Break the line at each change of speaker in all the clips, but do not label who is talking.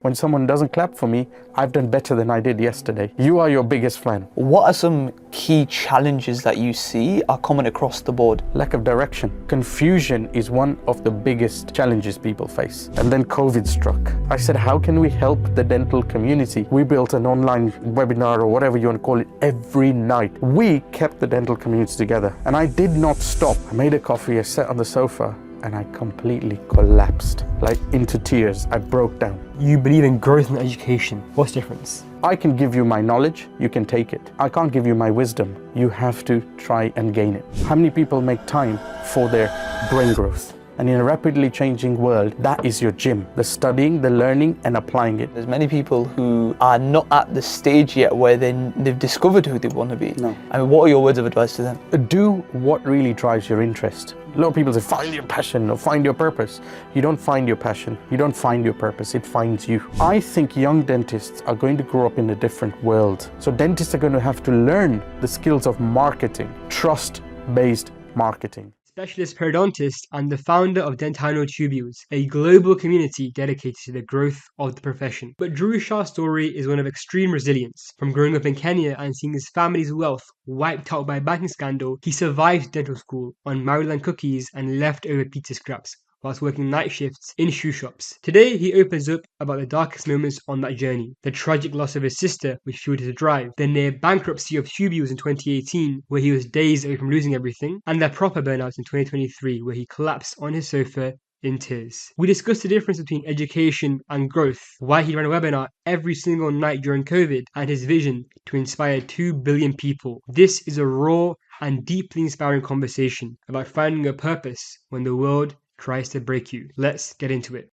When someone doesn't clap for me, I've done better than I did yesterday. You are your biggest fan.
What are some key challenges that you see are common across the board?
Lack of direction. Confusion is one of the biggest challenges people face. And then COVID struck. I said, how can we help the dental community? We built an online webinar or whatever you want to call it every night. We kept the dental community together. And I did not stop. I made a coffee, I sat on the sofa, and I completely collapsed, like into tears. I broke down.
You believe in growth and education. What's the difference?
I can give you my knowledge, you can take it. I can't give you my wisdom. You have to try and gain it. How many people make time for their brain growth? And in a rapidly changing world, that is your gym. The studying, the learning, and applying it.
There's many people who are not at the stage yet where they've discovered who they want to be.
No.
I mean, what are your words of advice to them?
Do what really drives your interest. A lot of people say, find your passion or find your purpose. You don't find your passion, you don't find your purpose, it finds you. I think young dentists are going to grow up in a different world. So dentists are going to have to learn the skills of marketing, trust-based marketing.
Specialist Periodontist and the founder of Dentinal Tubules, a global community dedicated to the growth of the profession. But Dhru Shah's story is one of extreme resilience. From growing up in Kenya and seeing his family's wealth wiped out by a banking scandal, he survived dental school on Maryland cookies and leftover pizza scraps, whilst working night shifts in shoe shops. Today, he opens up about the darkest moments on that journey, the tragic loss of his sister, which fueled his drive, the near bankruptcy of Tubules in 2018, where he was days away from losing everything, and the proper burnout in 2023, where he collapsed on his sofa in tears. We discussed the difference between education and growth, why he ran a webinar every single night during COVID, and his vision to inspire 2 billion people. This is a raw and deeply inspiring conversation about finding a purpose when the world tries to break you. Let's get into it.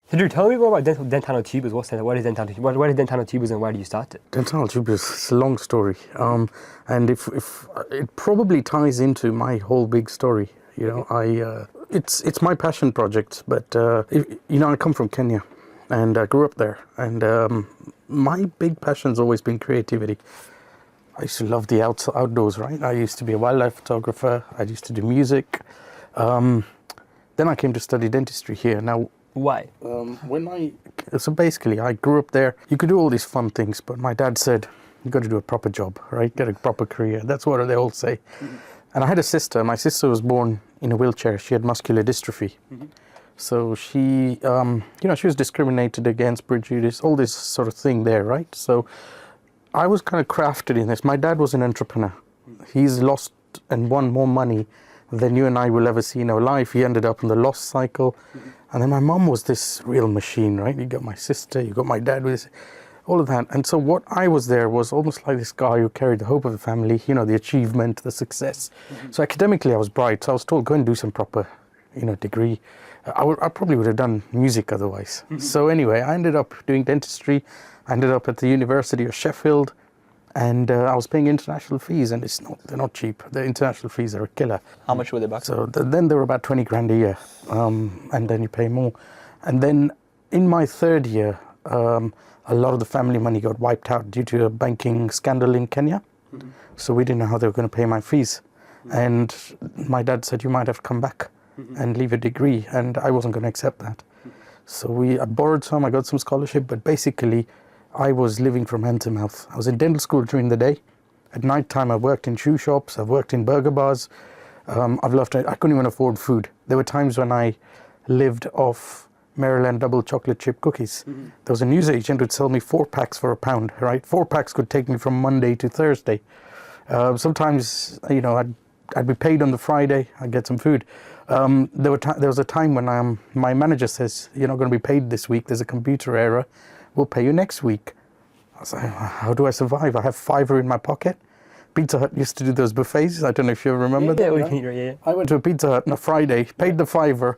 So Dhru, tell me more about Dentinal Tubules. What is Dentinal Tubules? What is Dentinal Tubules and why did you start it?
Dentinal Tubules, it's a long story. And if it probably ties into my whole big story. You know, it's my passion project, but I come from Kenya and I grew up there. And my big passion's always been creativity. I used to love the outdoors, right? I used to be a wildlife photographer. I used to do music. Then I came to study dentistry here. Now,
why?
So basically, I grew up there. You could do all these fun things, but my dad said, you got to do a proper job, right? Get a proper career. That's what they all say. Mm-hmm. And I had a sister. My sister was born in a wheelchair. She had muscular dystrophy. Mm-hmm. So she, she was discriminated against, prejudiced, all this sort of thing there, right? So I was kind of crafted in this. My dad was an entrepreneur. He's lost and won more money than you and I will ever see in our life. He ended up in the loss cycle. Mm-hmm. And then my mom was this real machine, right? You got my sister, you got my dad with this, all of that. And so what I was there was almost like this guy who carried the hope of the family, the achievement, the success. Mm-hmm. So academically I was bright. So I was told, go and do some proper, degree. I probably would have done music otherwise. Mm-hmm. So anyway, I ended up doing dentistry. I ended up at the University of Sheffield. And I was paying international fees, and they're not cheap. The international fees are a killer.
How much were they back?
So then they were about 20 grand a year, and then you pay more. And then in my third year, a lot of the family money got wiped out due to a banking scandal in Kenya. Mm-hmm. So we didn't know how they were going to pay my fees. Mm-hmm. And my dad said, you might have to come back and leave a degree, and I wasn't going to accept that. Mm-hmm. So I borrowed some, I got some scholarship, but basically, I was living from hand to mouth. I was in dental school during the day. At night time, I worked in shoe shops. I've worked in burger bars. I've loved it. I couldn't even afford food. There were times when I lived off Maryland double chocolate chip cookies. Mm-hmm. There was a newsagent who would sell me 4 packs for £1, right? 4 packs could take me from Monday to Thursday. Sometimes, I'd be paid on the Friday. I'd get some food. There was a time when my manager says, you're not going to be paid this week. There's a computer error. We'll pay you next week. I was like, how do I survive? I have £5 in my pocket. Pizza Hut used to do those buffets. I don't know if you remember that.
Yeah.
I went to a Pizza Hut on a Friday, paid the £5,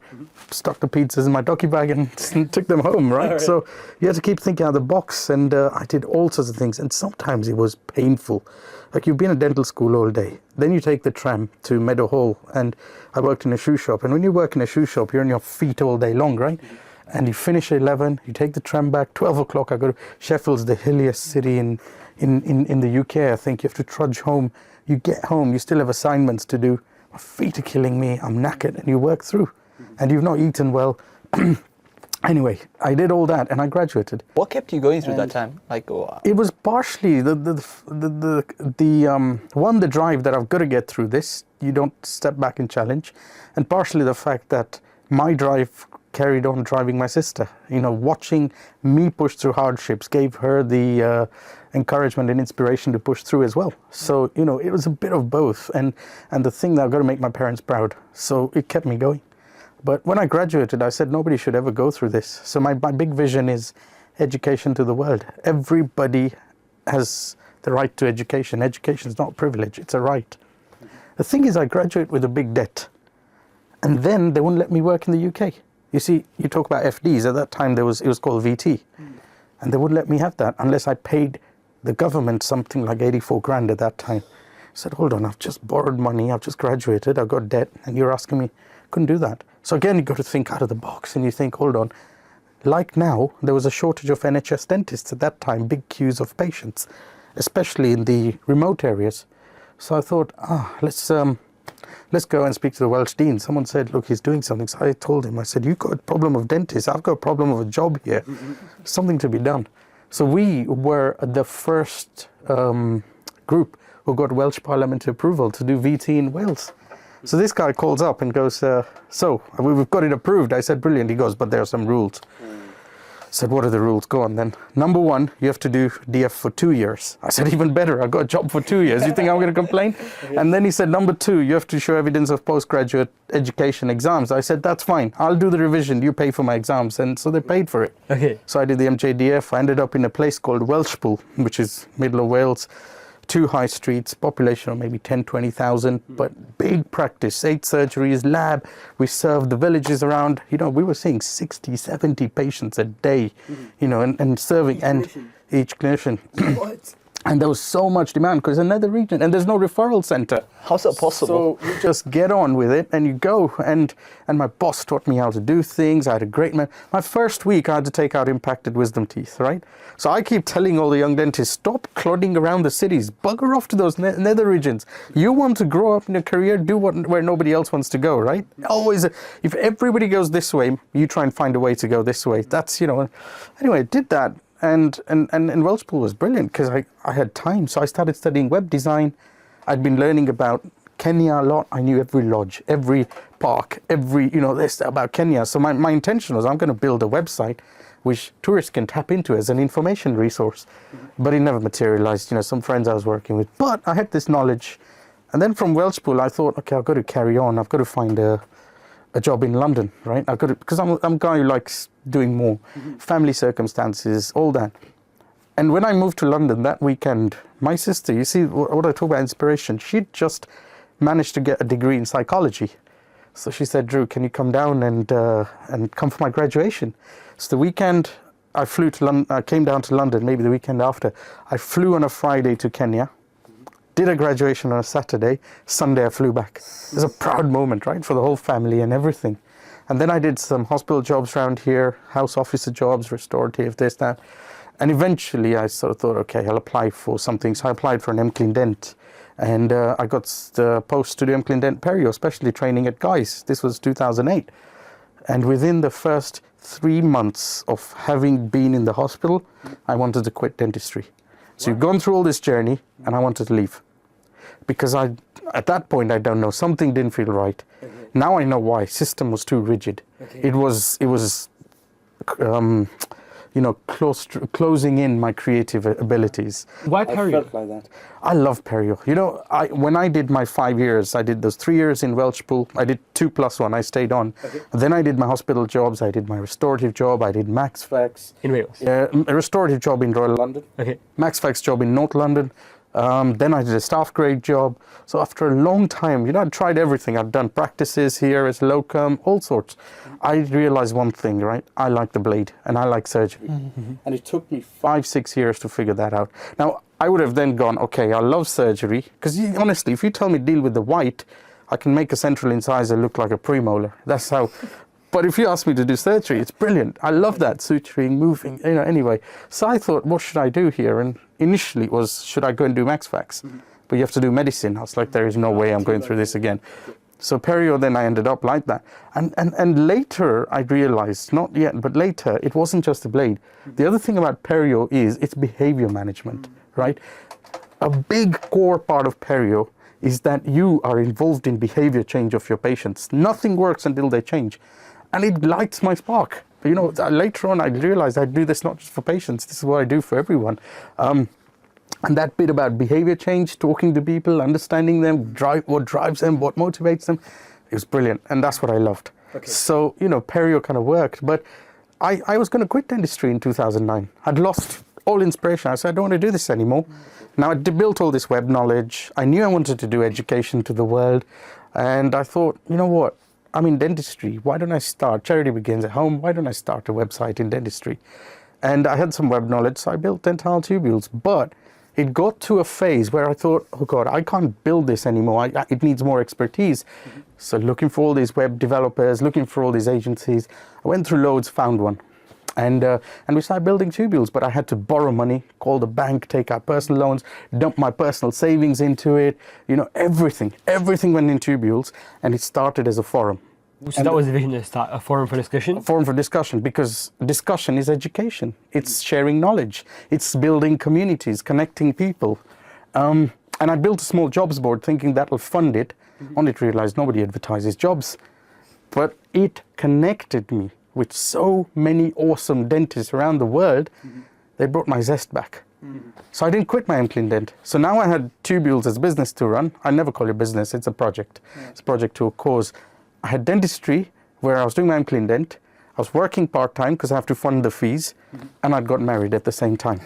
stuck the pizzas in my ducky bag and took them home, right? So you had to keep thinking out of the box, and I did all sorts of things, and sometimes it was painful. Like you've been at dental school all day, then you take the tram to Meadow Hall, and I worked in a shoe shop, and when you work in a shoe shop, you're on your feet all day long, right? And you finish at 11, you take the tram back, 12 o'clock, I go to Sheffield's, the hilliest city in the UK, I think. You have to trudge home. You get home, you still have assignments to do. My feet are killing me, I'm knackered, and you work through. And you've not eaten well. Anyway, I did all that and I graduated.
What kept you going through that time? Like,
It was partially the drive that I've got to get through this. You don't step back and challenge, and partially the fact that my drive carried on driving my sister. Watching me push through hardships gave her the encouragement and inspiration to push through as well. So it was a bit of both, and the thing that I've got to make my parents proud. So it kept me going. But when I graduated, I said nobody should ever go through this. So my big vision is education to the world. Everybody has the right to education. Education is not a privilege, it's a right. The thing is, I graduated with a big debt. And then they wouldn't let me work in the UK. You see, you talk about FDs. At that time, it was called VT. And they wouldn't let me have that unless I paid the government something like 84 grand at that time. I said, hold on, I've just borrowed money, I've just graduated, I've got debt, and you're asking me, couldn't do that. So again, you've got to think out of the box, and you think, hold on, like now, there was a shortage of NHS dentists at that time, big queues of patients, especially in the remote areas. So I thought, let's go and speak to the Welsh Dean. Someone said, look, he's doing something. So I told him, I said, you've got a problem of dentists, I've got a problem of a job here, something to be done. So we were the first group who got Welsh Parliament approval to do VT in Wales. So this guy calls up and goes, so we've got it approved. I said, brilliant. He goes, but there are some rules. I said, what are the rules? Go on then. Number one, you have to do DF for 2 years. I said, even better, I got a job for 2 years. You think I'm going to complain? And then he said, number two, you have to show evidence of postgraduate education exams. I said, that's fine. I'll do the revision. You pay for my exams. And so they paid for it.
Okay.
So I did the MJDF. I ended up in a place called Welshpool, which is middle of Wales. 2 high streets, population of maybe 10, 20,000, but big practice, 8 surgeries, lab. We served the villages around. We were seeing 60, 70 patients a day, and serving each clinician.
what?
And there was so much demand because another region, and there's no referral center.
How's that possible?
So you just get on with it and you go. And my boss taught me how to do things. I had a great man. My first week, I had to take out impacted wisdom teeth, right? So I keep telling all the young dentists, stop clodding around the cities. Bugger off to those nether regions. You want to grow up in a career, do where nobody else wants to go, right? Always, if everybody goes this way, you try and find a way to go this way. That's, Anyway, I did that. And Welshpool was brilliant because I had time. So I started studying web design. I'd been learning about Kenya a lot. I knew every lodge, every park, this about Kenya. So my intention was I'm going to build a website which tourists can tap into as an information resource. But it never materialized. Some friends I was working with. But I had this knowledge. And then from Welshpool, I thought, okay, I've got to carry on. I've got to find a job in London, right? I've got to, because I'm a guy who likes doing more, family circumstances, all that. And when I moved to London that weekend, my sister, you see what I talk about inspiration, she'd just managed to get a degree in psychology. So she said, Dhru, can you come down and come for my graduation? So the weekend I flew to London, I came down to London, maybe the weekend after. I flew on a Friday to Kenya, did a graduation on a Saturday, Sunday I flew back. It was a proud moment, right, for the whole family and everything. And then I did some hospital jobs around here, house officer jobs, restorative, this, that. And eventually I sort of thought, okay, I'll apply for something. So I applied for an MClean Dent. And I got the post to do MClean Dent Perio, especially training at Guy's. This was 2008. And within the first 3 months of having been in the hospital, I wanted to quit dentistry. So you've gone through all this journey, and I wanted to leave. Because at that point, I don't know, something didn't feel right. Now I know why. System was too rigid. It was closing in my creative abilities.
Why
I
Perio?
felt like that. I love Perio. When I did my 5 years, I did those 3 years in Welshpool. I did 2+1. I stayed on. Then I did my hospital jobs. I did my restorative job. I did MaxFax.
In Wales?
A restorative job in Royal London. MaxFax job in North London. Then I did a staff grade job. So after a long time, I'd tried everything. I'd done practices here as locum, all sorts. I realized one thing, right? I like the blade and I like surgery. And it took me 5-6 years to figure that out. Now, I would have then gone, okay, I love surgery. Because honestly, if you tell me deal with the white, I can make a central incisor look like a premolar. That's how. But if you ask me to do surgery, it's brilliant. I love that, suturing, moving, anyway. So I thought, what should I do here? And initially it was, should I go and do MaxFax? But you have to do medicine. I was like, there is no way I'm going through this again. So perio, then I ended up like that. And later I realized, not yet, but later, it wasn't just the blade. The other thing about perio is it's behavior management, right? A big core part of perio is that you are involved in behavior change of your patients. Nothing works until they change. And it lights my spark. You know, later on I realized I do this not just for patients, this is what I do for everyone. And that bit about behavior change, talking to people, understanding them, what drives them, what motivates them, it was brilliant. And that's what I loved. Okay. So, you know, perio kind of worked. But I was going to quit dentistry in 2009. I'd lost all inspiration. I said, I don't want to do this anymore. Now, I built all this web knowledge. I knew I wanted to do education to the world. And I thought, you know what? I'm in dentistry. Why don't I start? Charity begins at home. Why don't I start a website in dentistry? And I had some web knowledge, so I built Dentinal Tubules. But it got to a phase where I thought, oh God, I can't build this anymore. It needs more expertise. So looking for all these web developers, looking for all these agencies, I went through loads, found one. And we started building tubules, but I had to borrow money, call the bank, take out personal loans, dump my personal savings into it. You know, everything went in tubules, and it started as a forum.
So that was the vision to start a forum for discussion?
A forum for discussion, because discussion is education. It's sharing knowledge. It's building communities, connecting people. And I built a small jobs board thinking that'll fund it. Only to realize nobody advertises jobs. But it connected me with so many awesome dentists around the world. They brought my zest back. So I didn't quit my Clean Dent. So now I had tubules as a business to run. I never call it business, it's a project. It's a project to a cause. I had dentistry where I was doing my Clean Dent. I was working part-time because I have to fund the fees, and I'd got married at the same time.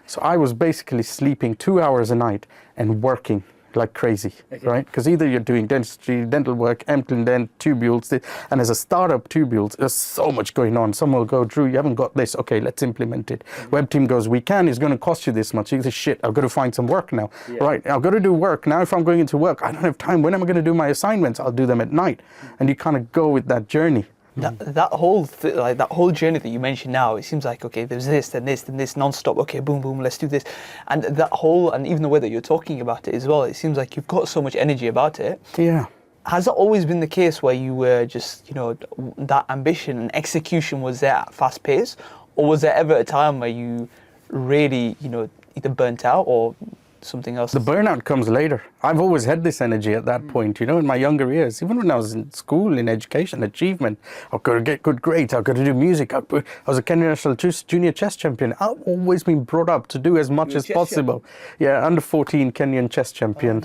So I was basically sleeping 2 hours a night and working like crazy, right? Because either you're doing dentistry, dental work, Clean Dent, tubules, and as a startup tubules, there's so much going on. Someone will go, Dhru, you haven't got this. Okay, let's implement it. Web team goes, we can, it's going to cost you this much. You say, shit, I've got to find some work now. Right, I've got to do work. Now if I'm going into work, I don't have time. When am I going to do my assignments? I'll do them at night. And you kind of go with that journey.
That whole that whole journey that you mentioned now, it seems like, okay, there's this, then this, then this, non-stop, okay, boom, boom, let's do this. And that whole, and even the way that you're talking about it as well, it seems like you've got so much energy about it.
Yeah.
Has it always been the case where you were just, you know, that ambition and execution was there at fast pace? Or was there ever a time where you really, you know, either burnt out or something else?
The burnout comes later. I've always had this energy at that point, you know, in my younger years. Even when I was in school, in education, achievement, I've got to get good grades, I've got to do music. I was a Kenyan National Junior Chess Champion. I've always been brought up to do as much as possible. Yeah, under 14 Kenyan Chess Champion.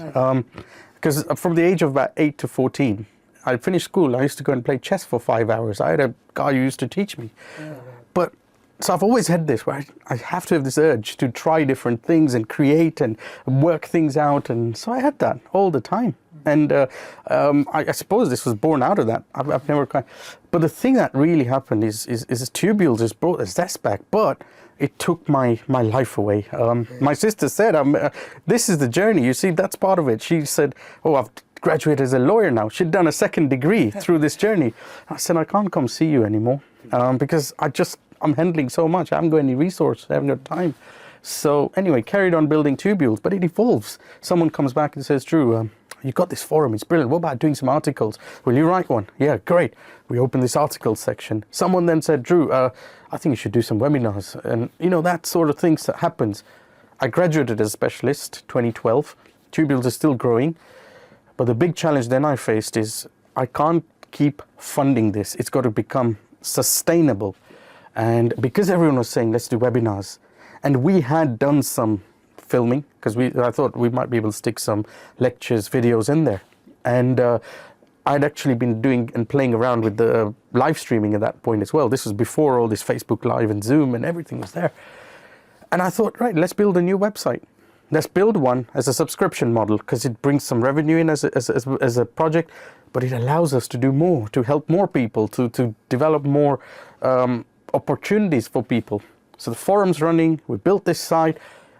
Because from the age of about 8 to 14, I finished school, I used to go and play chess for 5 hours. I had a guy who used to teach me. But so I've always had this, where I have to have this urge to try different things and create and work things out. And so I had that all the time. And I suppose this was born out of that. I've never kind of, but the thing that really happened is tubules just brought the zest back, but it took my life away. My sister said, this is the journey. You see, that's part of it. She said, oh, I've graduated as a lawyer now. She'd done a second degree through this journey. I said, I can't come see you anymore because I'm handling so much. I haven't got any resource. I haven't got time. So anyway, carried on building tubules, but it evolves. Someone comes back and says, Dhru, you've got this forum. It's brilliant. What about doing some articles? Will you write one? Yeah, great. We opened this articles section. Someone then said, Dhru, I think you should do some webinars. And, you know, that sort of things that happens. I graduated as a specialist 2012. Tubules are still growing. But the big challenge then I faced is I can't keep funding this. It's got to become sustainable. And because everyone was saying, let's do webinars, and we had done some filming, because I thought we might be able to stick some lectures, videos in there. And I'd actually been doing and playing around with the live streaming at that point as well. This was before all this Facebook Live and Zoom and everything was there. And I thought, right, let's build a new website. Let's build one as a subscription model, because it brings some revenue in as a project, but it allows us to do more, to help more people, to develop more opportunities for people. So the forum's running, we built this site,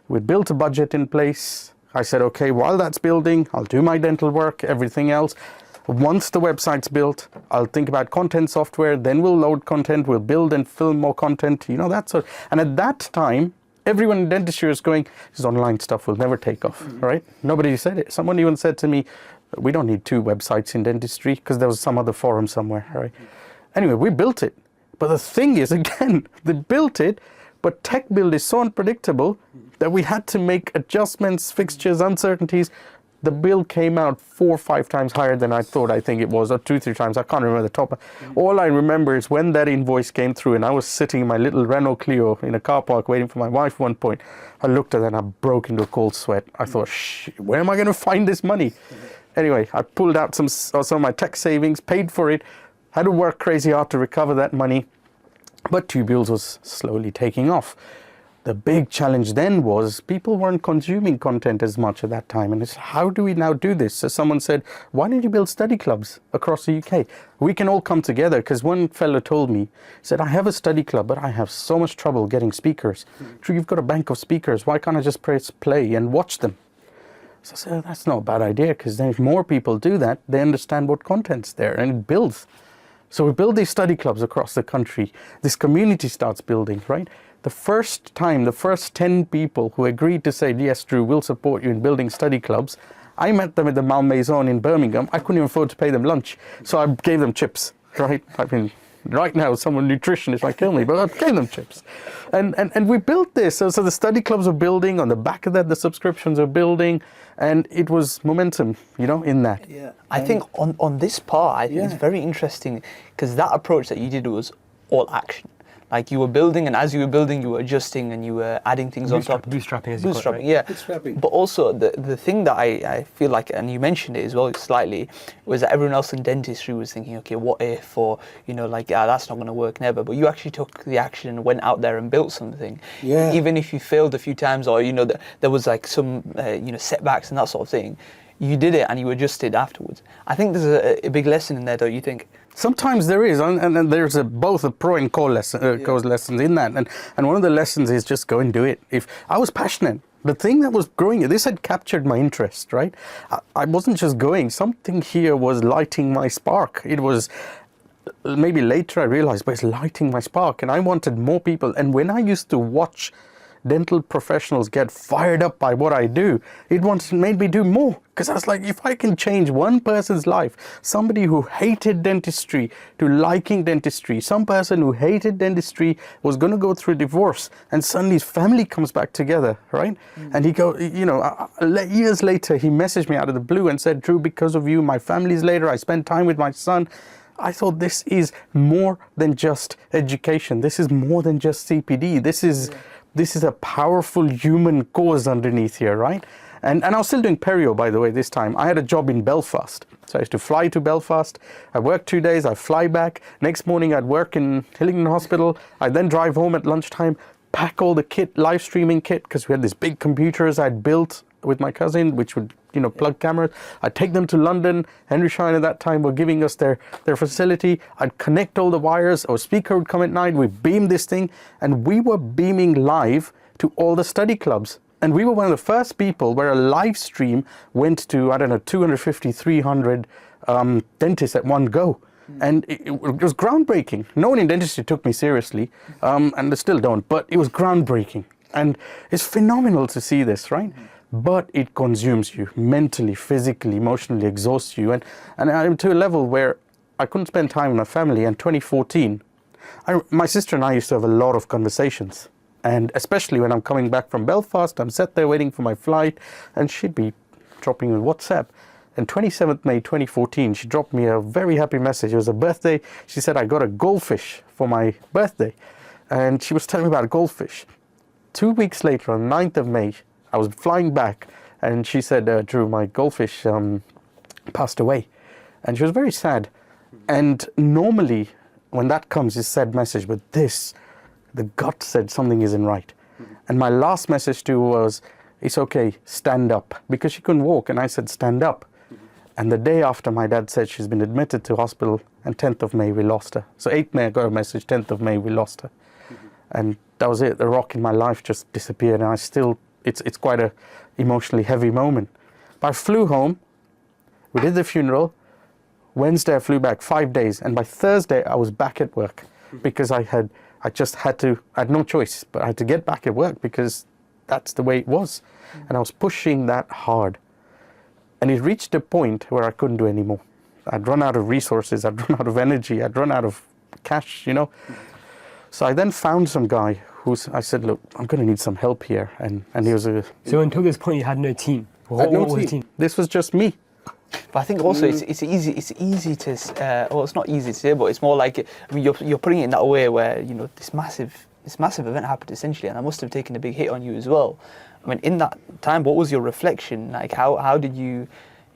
we built a budget in place. I said, okay, while that's building, I'll do my dental work, everything else. Once the website's built, I'll think about content software, then we'll load content, we'll build and film more content, you know, that sort. And at that time, everyone in dentistry was going, this online stuff will never take off, right? Nobody said it. Someone even said to me, We don't need 2 websites in dentistry because there was some other forum somewhere, right? Anyway, we built it. But the thing is, again, they built it, but tech build is so unpredictable that we had to make adjustments, fixtures, uncertainties. The bill came out 4 or 5 times higher than I thought. I think it was, or 2, 3 times. I can't remember the top. All I remember is when that invoice came through and I was sitting in my little Renault Clio in a car park waiting for my wife at one point. I looked at it and I broke into a cold sweat. I thought, where am I going to find this money? Anyway, I pulled out some of my tech savings, paid for it, had to work crazy hard to recover that money. But Tubules was slowly taking off. The big challenge then was people weren't consuming content as much at that time. And it's, how do we now do this? So someone said, why don't you build study clubs across the UK? We can all come together. Because one fellow told me, he said, I have a study club, but I have so much trouble getting speakers. You've got a bank of speakers. Why can't I just press play and watch them? So I said, oh, that's not a bad idea, because then if more people do that, they understand what content's there and it builds. So we build these study clubs across the country. This community starts building, right? The first 10 people who agreed to say, yes, Dhru, we'll support you in building study clubs, I met them at the Malmaison in Birmingham. I couldn't even afford to pay them lunch. So I gave them chips, right? I mean, right now, someone nutritionist might kill me, but I gave them chips. And we built this. So the study clubs were building. On the back of that, the subscriptions were building. And it was momentum, in that.
Yeah. I think on this part, I think it's very interesting because that approach that you did was all action. Like you were building, and as you were building, you were adjusting and you were adding things on top.
Bootstrapping, as you call it, right?
Yeah.
Bootstrapping.
But also the thing that I feel like, and you mentioned it as well slightly, was that everyone else in dentistry was thinking, okay, what if, or that's not going to work, never. But you actually took the action and went out there and built something.
Yeah.
Even if you failed a few times, or there was like some setbacks and that sort of thing, you did it and you adjusted afterwards. I think there's a big lesson in there, don't you think?
Sometimes there is, and there's both a pro and con lessons in that. And one of the lessons is just go and do it. If I was passionate, the thing that was growing, this had captured my interest, right? I wasn't just going. Something here was lighting my spark. It was, maybe later I realized, but it's lighting my spark. And I wanted more people. And when I used to watch dental professionals get fired up by what I do, it made me do more. Because I was like, if I can change one person's life, somebody who hated dentistry to liking dentistry, some person who hated dentistry was going to go through divorce, and suddenly his family comes back together, right? And he years later, he messaged me out of the blue and said, Dhru, because of you, my family's later, I spent time with my son. I thought this is more than just education. This is more than just CPD. This is a powerful human cause underneath here, right? And I was still doing perio, by the way, this time. I had a job in Belfast. So I used to fly to Belfast. I work 2 days, I fly back. Next morning I'd work in Hillingdon Hospital. I'd then drive home at lunchtime, pack all the kit, live streaming kit, because we had these big computers I'd built with my cousin, which would plug cameras. I'd take them to London. Henry Schein at that time were giving us their facility. I'd connect all the wires. Our speaker would come at night. We'd beam this thing. And we were beaming live to all the study clubs. And we were one of the first people where a live stream went to, 250, 300 dentists at one go. And it was groundbreaking. No one in dentistry took me seriously, and they still don't, but it was groundbreaking. And it's phenomenal to see this, right? But it consumes you mentally, physically, emotionally, exhausts you. And I'm to a level where I couldn't spend time with my family. In 2014, my sister and I used to have a lot of conversations. And especially when I'm coming back from Belfast, I'm sat there waiting for my flight, and she'd be dropping me WhatsApp. And 27th May 2014, she dropped me a very happy message. It was a birthday. She said, I got a goldfish for my birthday. And she was telling me about a goldfish. 2 weeks later, on the 9th of May, I was flying back, and she said, Dhru, my goldfish passed away. And she was very sad. And normally, when that comes, it's a sad message, but this, the gut said something isn't right. And my last message to her was, it's okay, stand up. Because she couldn't walk, and I said, stand up. And the day after, my dad said she's been admitted to hospital, and 10th of May, we lost her. So 8th May, I got a message, 10th of May, we lost her. And that was it. The rock in my life just disappeared, and I still, it's quite a emotionally heavy moment. But I flew home, we did the funeral. Wednesday, I flew back 5 days, and by Thursday, I was back at work because I had no choice, but I had to get back at work because that's the way it was. And I was pushing that hard. And it reached a point where I couldn't do any more. I'd run out of resources, I'd run out of energy, I'd run out of cash, you know. So I then found some guy I said, look, I'm going to need some help here. And he was a...
So until this point, you had no team? What was the team?
This was just me.
But I think also it's easy to, well, it's not easy to say, but it's more like, I mean, you're putting it in that way where, you know, this massive event happened essentially, and that must have taken a big hit on you as well. I mean, in that time, what was your reflection? Like, how did you,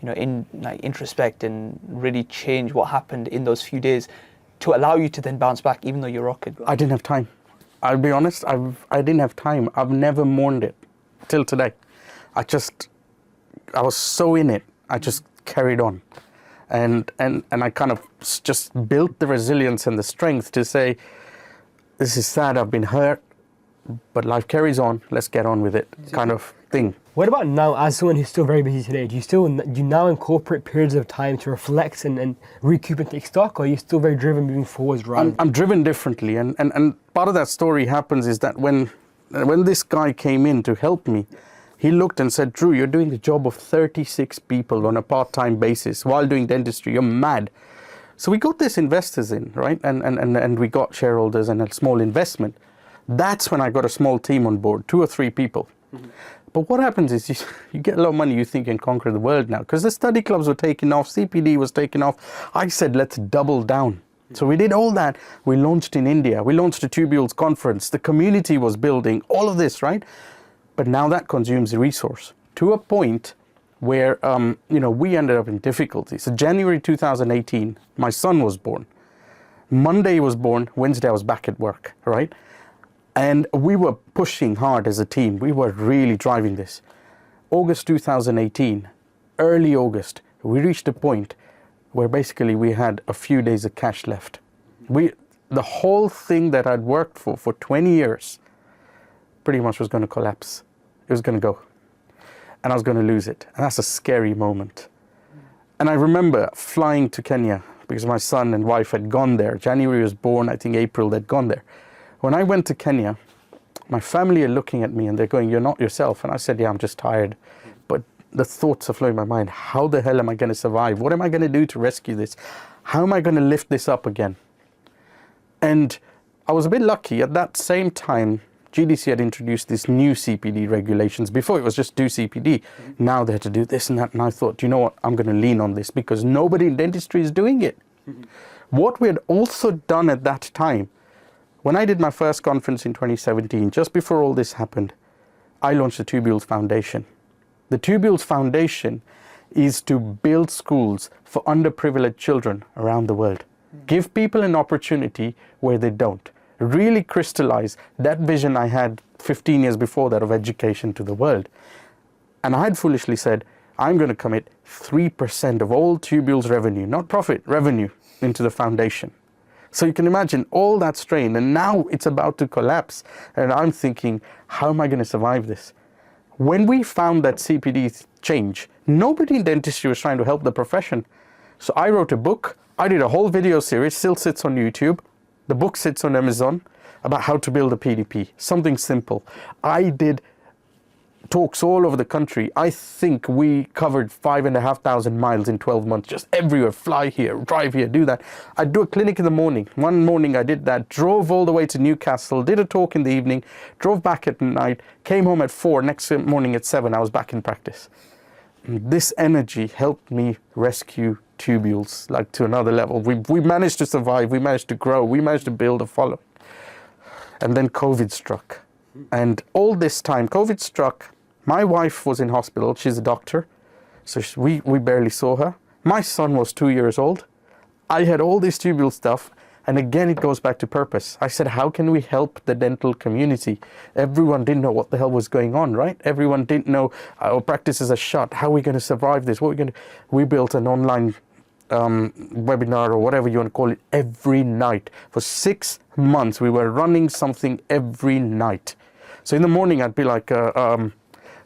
you know, introspect and really change what happened in those few days to allow you to then bounce back, even though you're rocket?
I didn't have time. I'll be honest, I didn't have time. I've never mourned it till today. I was so in it. I just carried on. And I kind of just built the resilience and the strength to say, this is sad, I've been hurt, but life carries on, let's get on with it, kind of thing.
What about now, as someone who's still very busy today, do you now incorporate periods of time to reflect and recoup and take stock, or are you still very driven moving forwards?
I'm driven differently, and part of that story happens is that when this guy came in to help me, he looked and said, Dhru, you're doing the job of 36 people on a part-time basis while doing dentistry, you're mad. So we got these investors in, right, and we got shareholders and a small investment. That's when I got a small team on board, 2 or 3 people. Mm-hmm. But what happens is you get a lot of money, you think you can conquer the world now. Because the study clubs were taking off, CPD was taking off. I said, let's double down. So we did all that. We launched in India. We launched a Tubules conference. The community was building, all of this, right? But now that consumes resource to a point where, we ended up in difficulty. So January 2018, my son was born. Monday he was born, Wednesday I was back at work, right? And we were pushing hard as a team. We were really driving this. August 2018, early August, we reached a point where basically we had a few days of cash left. The whole thing that I'd worked for 20 years pretty much was going to collapse. It was going to go. And I was going to lose it. And that's a scary moment. And I remember flying to Kenya because my son and wife had gone there. January was born, I think April they'd gone there. When I went to Kenya, my family are looking at me and they're going, you're not yourself. And I said, yeah, I'm just tired. But the thoughts are flowing in my mind. How the hell am I going to survive? What am I going to do to rescue this? How am I going to lift this up again? And I was a bit lucky. At that same time, GDC had introduced these new CPD regulations. Before it was just do CPD. Mm-hmm. Now they had to do this and that. And I thought, do you know what? I'm going to lean on this because nobody in dentistry is doing it. Mm-hmm. What we had also done at that time, when I did my first conference in 2017, just before all this happened, I launched the Tubules Foundation. The Tubules Foundation is to build schools for underprivileged children around the world. Give people an opportunity where they don't. Really crystallize that vision I had 15 years before that of education to the world. And I had foolishly said, I'm going to commit 3% of all Tubules revenue, not profit, revenue, into the foundation. So you can imagine all that strain, and now it's about to collapse. And I'm thinking, how am I going to survive this? When we found that CPD change, nobody in dentistry was trying to help the profession. So I wrote a book. I did a whole video series, still sits on YouTube. The book sits on Amazon about how to build a PDP, something simple. I did talks all over the country. I think we covered 5,500 miles in 12 months, just everywhere. Fly here, drive here, do that. I'd do a clinic in the morning. One morning I did that, drove all the way to Newcastle, did a talk in the evening, drove back at night, came home at 4, next morning at 7, I was back in practice. And this energy helped me rescue Tubules like to another level. We managed to survive, we managed to grow, we managed to build a following. And then COVID struck. And all this time, COVID struck. My wife was in hospital. She's a doctor. So we barely saw her. My son was 2 years old. I had all this tubule stuff. And again, it goes back to purpose. I said, how can we help the dental community? Everyone didn't know what the hell was going on, right? Everyone didn't know our practices are shut. How are we going to survive this? What are we going to? We built an online webinar or whatever you want to call it every night. For 6 months, we were running something every night. So in the morning, I'd be like,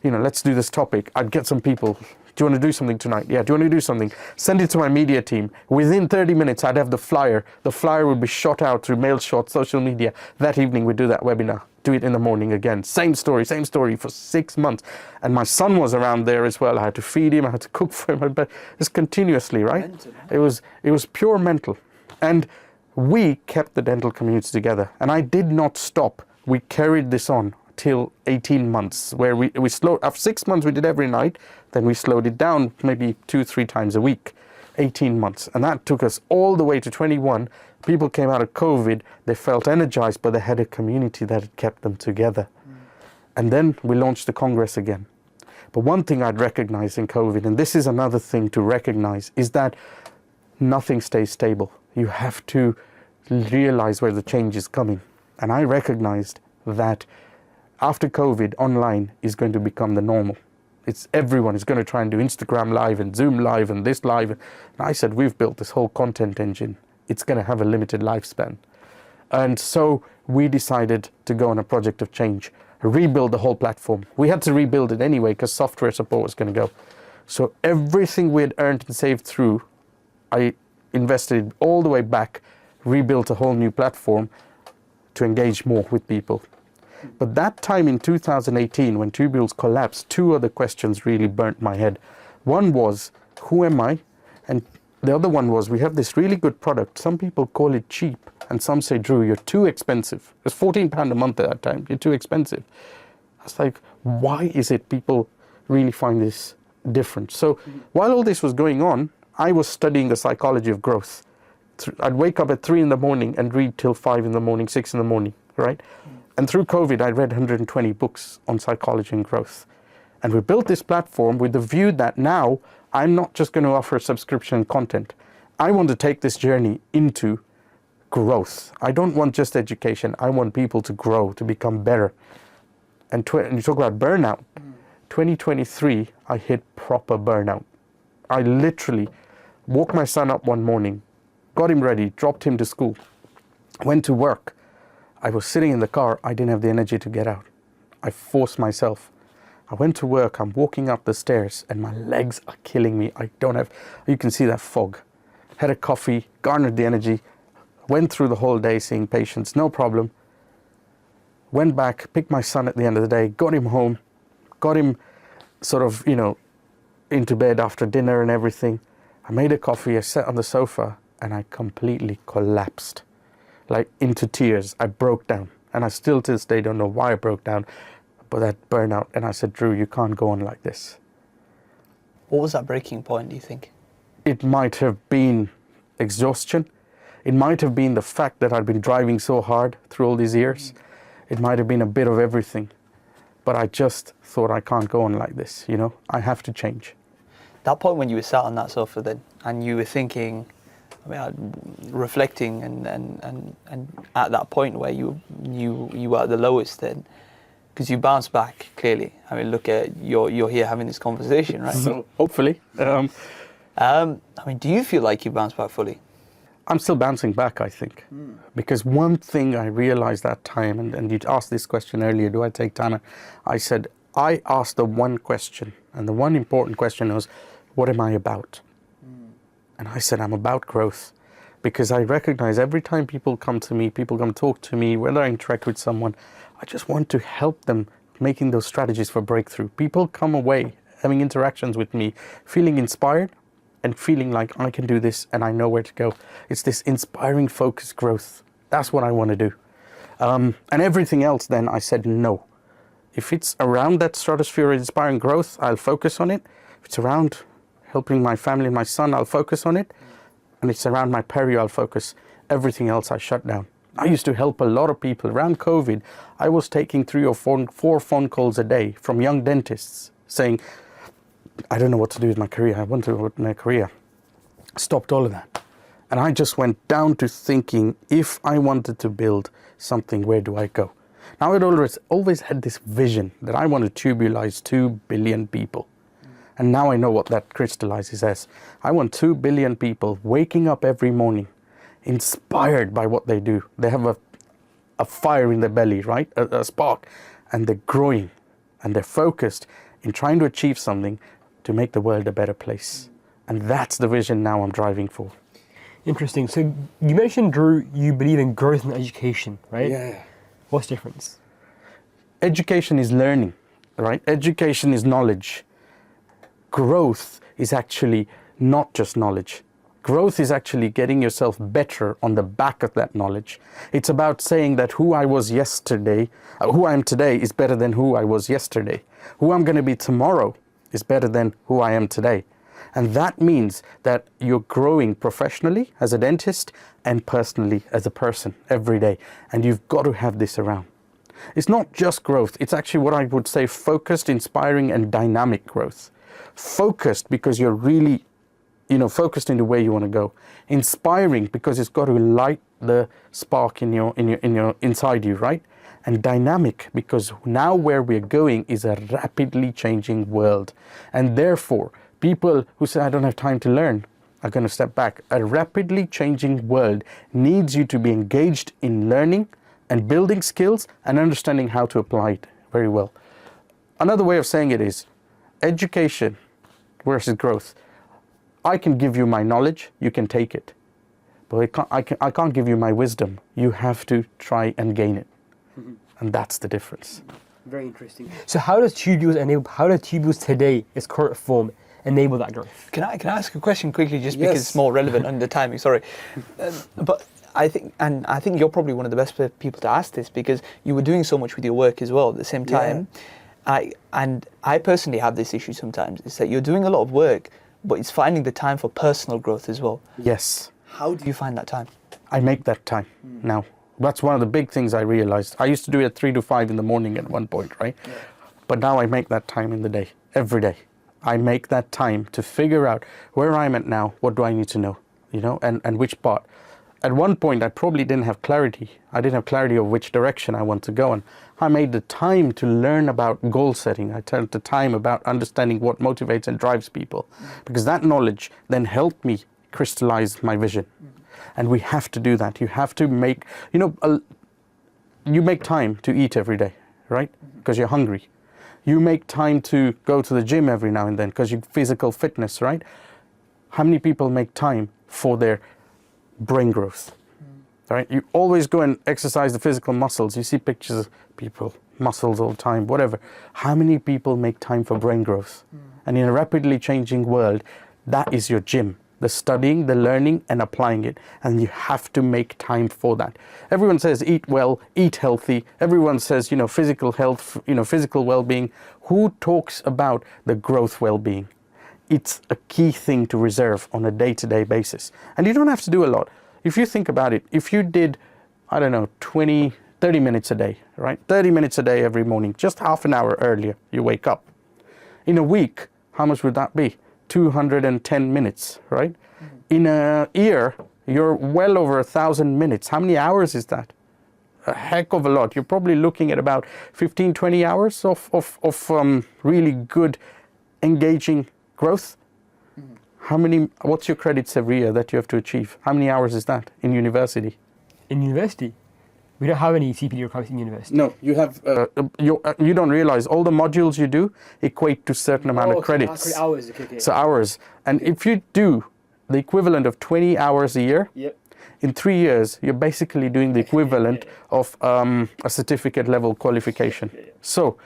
let's do this topic. I'd get some people. Do you want to do something tonight? Yeah, do you want to do something? Send it to my media team. Within 30 minutes, I'd have the flyer. The flyer would be shot out through mail shots, social media. That evening, we'd do that webinar. do it in the morning again. Same story for 6 months. And my son was around there as well. I had to feed him, I had to cook for him, but it's continuously, right?
Mental, huh?
It was pure mental. And we kept the dental community together. And I did not stop. We carried this on till 18 months, where we slowed, after 6 months we did every night, then we slowed it down maybe 2-3 times a week, 18 months. And that took us all the way to 21. People came out of COVID, they felt energized, but they had a community that had kept them together. And then we launched the Congress again. But one thing I'd recognized in COVID, and this is another thing to recognize, is that nothing stays stable. You have to realize where the change is coming. And I recognized that after COVID, online is going to become the normal. Everyone is going to try and do Instagram Live and Zoom Live and this live. And I said, we've built this whole content engine. It's going to have a limited lifespan. And so we decided to go on a project of change, rebuild the whole platform. We had to rebuild it anyway because software support was going to go. So everything we had earned and saved through, I invested all the way back, rebuilt a whole new platform to engage more with people. But that time in 2018, when Tubules collapsed, 2 other questions really burnt my head. One was, who am I? And the other one was, we have this really good product. Some people call it cheap, and some say, Dhru, you're too expensive. It was £14 a month at that time. You're too expensive. I was like, why is it people really find this different? So while all this was going on, I was studying the psychology of growth. I'd wake up at 3 in the morning and read till 5 in the morning, 6 in the morning, right? And through COVID, I read 120 books on psychology and growth. And we built this platform with the view that now I'm not just going to offer subscription content. I want to take this journey into growth. I don't want just education. I want people to grow, to become better. And you talk about burnout. 2023, I hit proper burnout. I literally woke my son up one morning, got him ready, dropped him to school, went to work. I was sitting in the car. I didn't have the energy to get out. I forced myself. I went to work, I'm walking up the stairs and my legs are killing me. You can see that fog. Had a coffee, garnered the energy, went through the whole day seeing patients, no problem. Went back, picked my son at the end of the day, got him home, got him sort of, into bed after dinner and everything. I made a coffee, I sat on the sofa and I completely collapsed, like into tears. I broke down and I still to this day don't know why I broke down. But that burnout, and I said, Dhru, you can't go on like this.
What was that breaking point, do you think?
It might have been exhaustion. It might have been the fact that I'd been driving so hard through all these years. It might have been a bit of everything. But I just thought, I can't go on like this, I have to change.
That point when you were sat on that sofa then, and you were thinking, reflecting and at that point where you were at the lowest then, because you bounced back, clearly. Look at, you're here having this conversation, right?
So, hopefully.
Do you feel like you bounced back fully?
I'm still bouncing back, I think. Because one thing I realized that time, and you asked this question earlier, do I take time? I said, I asked the one question, and the one important question was, what am I about? And I said, I'm about growth. Because I recognize every time people come to me, people come talk to me, whether I interact with someone, I just want to help them making those strategies for breakthrough. People come away having interactions with me, feeling inspired and feeling like I can do this and I know where to go. It's this inspiring, focused growth. That's what I want to do. And everything else then I said no. If it's around that stratosphere of inspiring growth, I'll focus on it. If it's around helping my family and my son, I'll focus on it. And it's around my perio, I'll focus. Everything else I shut down. I used to help a lot of people. Around COVID, I was taking 3 or 4 phone calls a day from young dentists saying, I don't know what to do with my career. I want to do with my career. Stopped all of that. And I just went down to thinking, if I wanted to build something, where do I go? Now, I'd always had this vision that I want to tubulize 2 billion people. And now I know what that crystallizes as. I want 2 billion people waking up every morning, inspired by what they do. They have a fire in their belly, right? A spark. And they're growing. And they're focused in trying to achieve something to make the world a better place. And that's the vision now I'm driving for.
Interesting. So you mentioned, Dhru, you believe in growth and education, right?
Yeah.
What's the difference?
education is learning, right? Education is knowledge. Growth is actually not just knowledge. Growth is actually getting yourself better on the back of that knowledge. It's about saying that who I was yesterday, who I am today is better than who I was yesterday. Who I'm going to be tomorrow is better than who I am today. And that means that you're growing professionally as a dentist and personally as a person every day. And you've got to have this around. It's not just growth. It's actually what I would say focused, inspiring, and dynamic growth. Focused because you're really focused in the way you want to go. Inspiring because it's got to light the spark in your inside you, right? And dynamic because now where we're going is a rapidly changing world. And therefore, people who say, I don't have time to learn, are going to step back. A rapidly changing world needs you to be engaged in learning and building skills and understanding how to apply it very well. Another way of saying it is education versus growth. I can give you my knowledge, you can take it. But I can't give you my wisdom. You have to try and gain it. Mm-hmm. And that's the difference.
Very interesting. So how do tubules today, its current form, enable that growth?
Can I ask a question quickly, just because it's more relevant on the timing, sorry. But I think you're probably one of the best people to ask this, because you were doing so much with your work as well at the same time. Yeah. I personally have this issue sometimes, is that you're doing a lot of work, but it's finding the time for personal growth as well.
Yes.
How do you find that time?
I make that time now. That's one of the big things I realized. I used to do it at 3 to 5 in the morning at one point, right? Yeah. But now I make that time in the day, every day. I make that time to figure out where I'm at now, what do I need to know, and which part. At one point, I probably didn't have clarity. I didn't have clarity of which direction I want to go. And I made the time to learn about goal setting. I took the time about understanding what motivates and drives people. Because that knowledge then helped me crystallize my vision. And we have to do that. You have to make, you make time to eat every day, right? Because you're hungry. You make time to go to the gym every now and then because you're physical fitness, right? How many people make time for their brain growth? Right? You always go and exercise the physical muscles. You see pictures of people, muscles all the time, whatever. How many people make time for brain growth? And in a rapidly changing world, that is your gym. The studying, the learning, and applying it. And you have to make time for that. Everyone says eat well, eat healthy. Everyone says, physical health, physical well-being. Who talks about the growth well-being? It's a key thing to reserve on a day-to-day basis. And you don't have to do a lot. If you think about it, if you did, 30 minutes a day, right? 30 minutes a day every morning, just half an hour earlier, you wake up. In a week, how much would that be? 210 minutes, right? Mm-hmm. In a year, you're well over 1,000 minutes. How many hours is that? A heck of a lot. You're probably looking at about 15, 20 hours of really good, engaging growth. Mm-hmm. What's your credits every year that you have to achieve? How many hours is that in university?
In university? We don't have any CPD requirements in university.
No, you have. You don't realize all the modules you do equate to a certain amount of credits.
So hours. Okay.
So hours, and if you do the equivalent of 20 hours a year, in 3 years you're basically doing the equivalent of a certificate level qualification. So,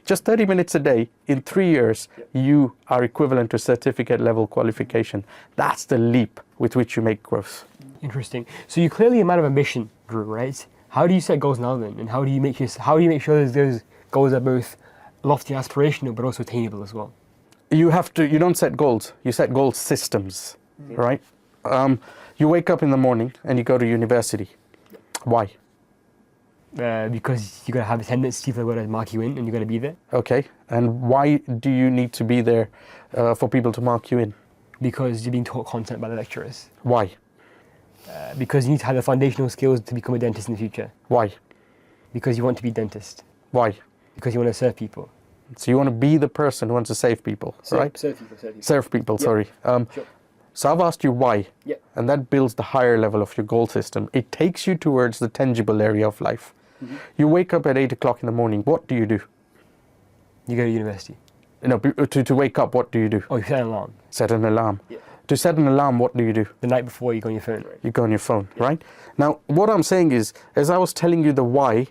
just 30 minutes a day in 3 years, you are equivalent to certificate level qualification. That's the leap with which you make growth.
Interesting. So you're clearly a man of ambition, Dhru, right? How do you set goals now then, and how do you make sure those goals are both lofty and aspirational, but also attainable as well?
You don't set goals. You set goal systems, right? You wake up in the morning and you go to university. Why?
Because you're going to have attendance, people are going to mark you in, and you're going to be there.
Okay. And why do you need to be there for people to mark you in?
Because you're being taught content by the lecturers.
Why?
Because you need to have the foundational skills to become a dentist in the future.
Why?
Because you want to be a dentist.
Why?
Because you want to serve people.
So you want to be the person who wants to save people, right? Serve people, sorry. Sure. So I've asked you why, and that builds the higher level of your goal system. It takes you towards the tangible area of life. Mm-hmm. You wake up at 8 o'clock in the morning, what do? You go
to university.
No, to wake up, what do you do?
Oh, you set an alarm.
Set an alarm. Yeah. To set an alarm, what do you do?
The night before, you go on your phone.
You go on your phone, right? Now, what I'm saying is, as I was telling you the why,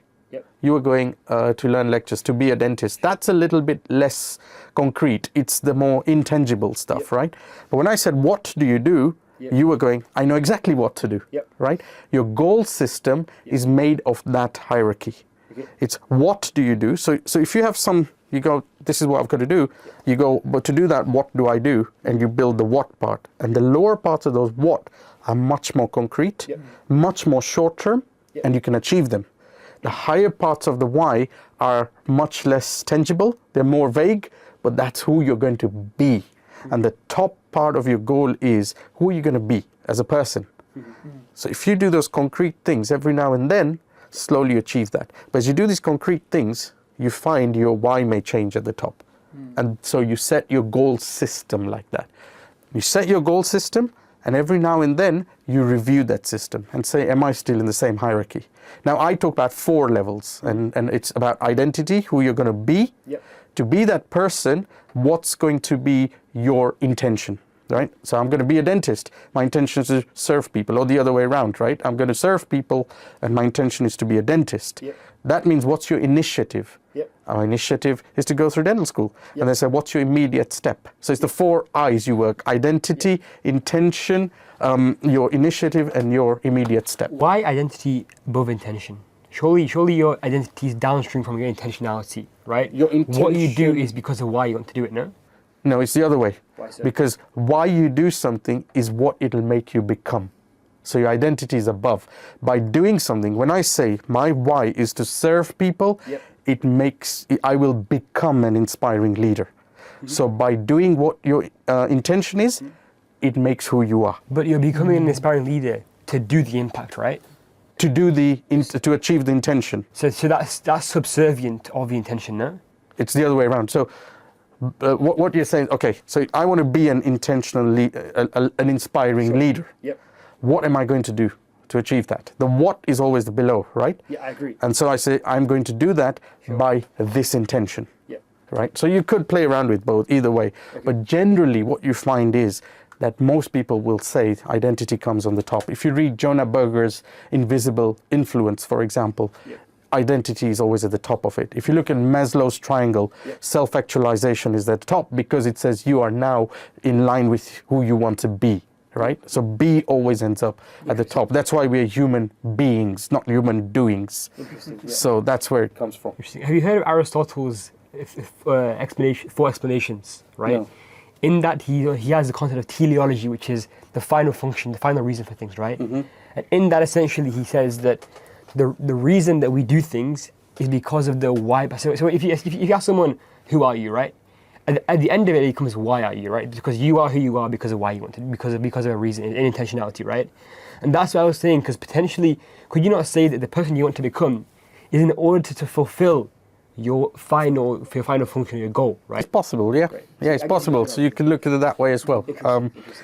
you were going to learn lectures to be a dentist. That's a little bit less concrete. It's the more intangible stuff, right? But when I said, what do you do? You were going, I know exactly what to do, right? Your goal system is made of that hierarchy. It's what do you do? So if you have some, you go, this is what I've got to do. You go, but to do that, what do I do? And you build the what part. And the lower parts of those what are much more concrete, much more short term, and you can achieve them. The higher parts of the why are much less tangible. They're more vague, but that's who you're going to be. And the top part of your goal is who are you going to be as a person. So if you do those concrete things every now and then, slowly achieve that. But as you do these concrete things, you find your why may change at the top. And so you set your goal system like that. You set your goal system, and every now and then you review that system and say, am I still in the same hierarchy? Now I talk about 4 levels, and it's about identity, who you're going to be. To be that person, what's going to be your intention, right? So I'm going to be a dentist. My intention is to serve people, or the other way around, right? I'm going to serve people, and my intention is to be a dentist. That means, what's your initiative? Our initiative is to go through dental school. And they say, what's your immediate step? So it's the 4 I's you work: identity, intention, your initiative, and your immediate step.
Why identity above intention? Surely your identity is downstream from your intentionality, right? What you do is because of why you want to do it, no?
No, it's the other way.
Why so?
Because why you do something is what it'll make you become. So your identity is above. By doing something, when I say my why is to serve people, I will become an inspiring leader. So by doing what your intention is, it makes who you are.
But you're becoming an inspiring leader to do the impact, right?
To achieve the intention.
So that's subservient of the intention, no?
It's the other way around. So what you're saying, okay, so I want to be an intentional, an inspiring leader. What am I going to do to achieve that? The what is always the below, right?
I agree.
And so I say, I'm going to do that by this intention, right? So you could play around with both, either way. But generally what you find is that most people will say identity comes on the top. If you read Jonah Berger's Invisible Influence, for example, identity is always at the top of it. If you look at Maslow's triangle, self-actualization is at the top, because it says you are now in line with who you want to be, right? So B always ends up at the top. That's why we're human beings, not human doings. So that's where it comes from.
Have you heard of Aristotle's explanation, 4 explanations, right?
No.
In that he has the concept of teleology, which is the final function, the final reason for things, right? And in that, essentially, he says that the reason that we do things is because of the why. So if you ask someone, who are you, right? At the end of it, it becomes, why are you, right? Because you are who you are because of why you want to, because of a reason, an intentionality, right? And that's what I was saying, because potentially, could you not say that the person you want to become is in order to fulfill your final function, your goal, right?
It's possible, yeah. Yeah, it's possible. So you can look at it that way as well.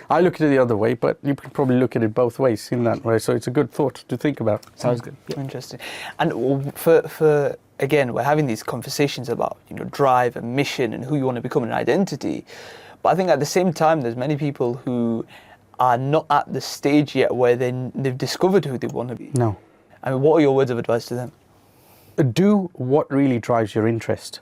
I look at it the other way, but you can probably look at it both ways in that way. So it's a good thought to think about.
Sounds good.
Interesting. And for again, we're having these conversations about, drive and mission and who you want to become, an identity. But I think at the same time, there's many people who are not at the stage yet where they've discovered who they want to be.
No.
I mean, what are your words of advice to them?
Do what really drives your interest.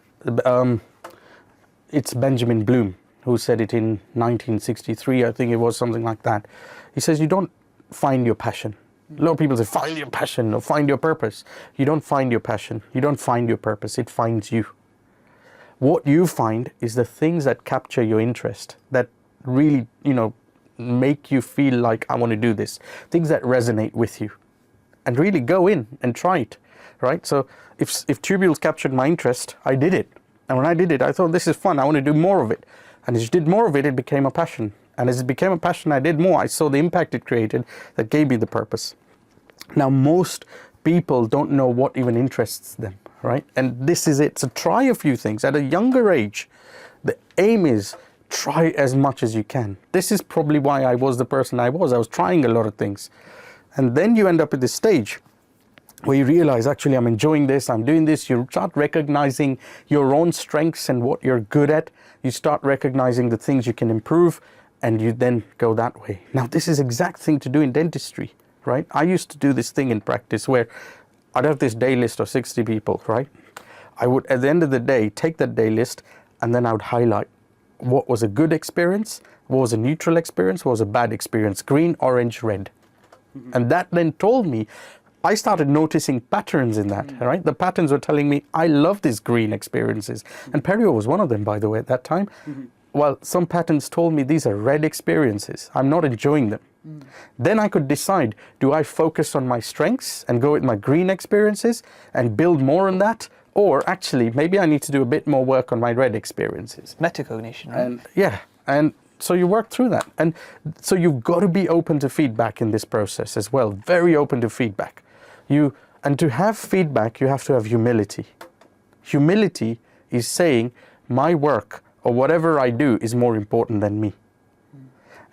It's Benjamin Bloom who said it in 1963, I think it was, something like that. He says, you don't find your passion. A lot of people say, find your passion or find your purpose. You don't find your passion. You don't find your purpose. It finds you. What you find is the things that capture your interest, that really, make you feel like, I want to do this. Things that resonate with you. And really go in and try it, right? So if tubules captured my interest, I did it. And when I did it, I thought, this is fun. I want to do more of it. And as you did more of it, it became a passion. And as it became a passion, I did more. I saw the impact it created that gave me the purpose. Now, most people don't know what even interests them, right? And this is it. So try a few things. At a younger age, the aim is try as much as you can. This is probably why I was the person I was. I was trying a lot of things. And then you end up at this stage where you realize, actually, I'm enjoying this, I'm doing this. You start recognizing your own strengths and what you're good at. You start recognizing the things you can improve, and you then go that way. Now, this is the exact thing to do in dentistry, right? I used to do this thing in practice where I'd have this day list of 60 people, right? I would, at the end of the day, take that day list and then I would highlight what was a good experience, what was a neutral experience, what was a bad experience, green, orange, red. And that then told me, I started noticing patterns in that, right? The patterns were telling me, I love these green experiences. And perio was one of them, by the way, at that time. While some patterns told me these are red experiences, I'm not enjoying them. Then I could decide, do I focus on my strengths and go with my green experiences and build more on that? Or actually, maybe I need to do a bit more work on my red experiences.
Metacognition, right?
And yeah, and so you work through that. And so you've got to be open to feedback in this process as well, very open to feedback. And to have feedback, you have to have humility. Humility is saying, my work or whatever I do is more important than me.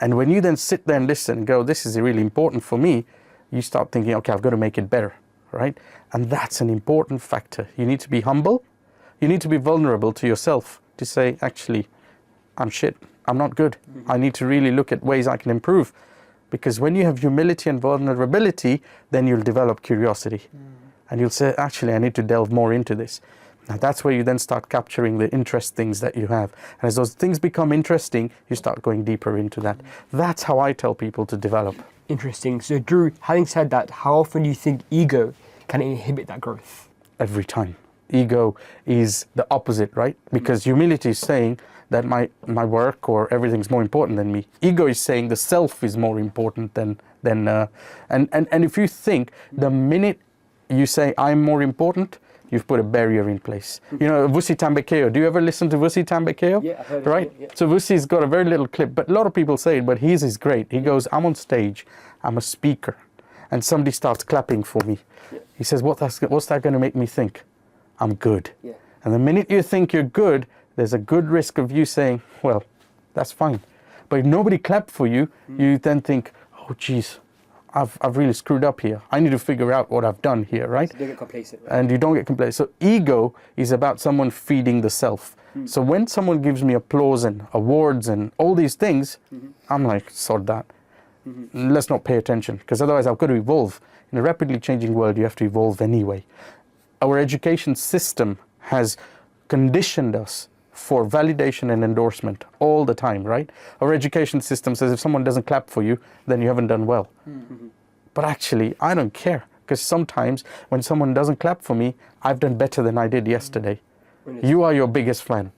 And when you then sit there and listen and go, this is really important for me, you start thinking, okay, I've got to make it better, right? And that's an important factor. You need to be humble. You need to be vulnerable to yourself to say, actually, I'm shit. I'm not good. I need to really look at ways I can improve. Because when you have humility and vulnerability, then you'll develop curiosity. And you'll say, actually, I need to delve more into this. Now that's where you then start capturing the interest things that you have. And as those things become interesting, you start going deeper into that. That's how I tell people to develop.
Interesting. So Dhru, having said that, how often do you think ego can inhibit that growth?
Every time. Ego is the opposite, right? Because humility is saying that my work or everything's more important than me. Ego is saying the self is more important than and if you think the minute you say I'm more important, you've put a barrier in place. You know, Vusi Tambekeo. Do you ever listen to Vusi Tambekeo?
Yeah, I've heard
right?
of it, yeah.
So Vusi's got a very little clip, but a lot of people say it, but his is great. He goes, I'm on stage, I'm a speaker, and somebody starts clapping for me.
Yeah.
He says, what's that going to make me think? I'm good.
Yeah.
And the minute you think you're good, there's a good risk of you saying, well, that's fine. But if nobody clapped for you, you then think, oh, geez, I've really screwed up here. I need to figure out what I've done here, right?
So you don't get complacent. Right?
And you don't get complacent. So ego is about someone feeding the self. So when someone gives me applause and awards and all these things, I'm like, sod that. Let's not pay attention, because otherwise I've got to evolve. In a rapidly changing world, you have to evolve anyway. Our education system has conditioned us for validation and endorsement all the time, right? Our education system says if someone doesn't clap for you, then you haven't done well. But actually, I don't care, because sometimes when someone doesn't clap for me, I've done better than I did yesterday. You are your biggest fan,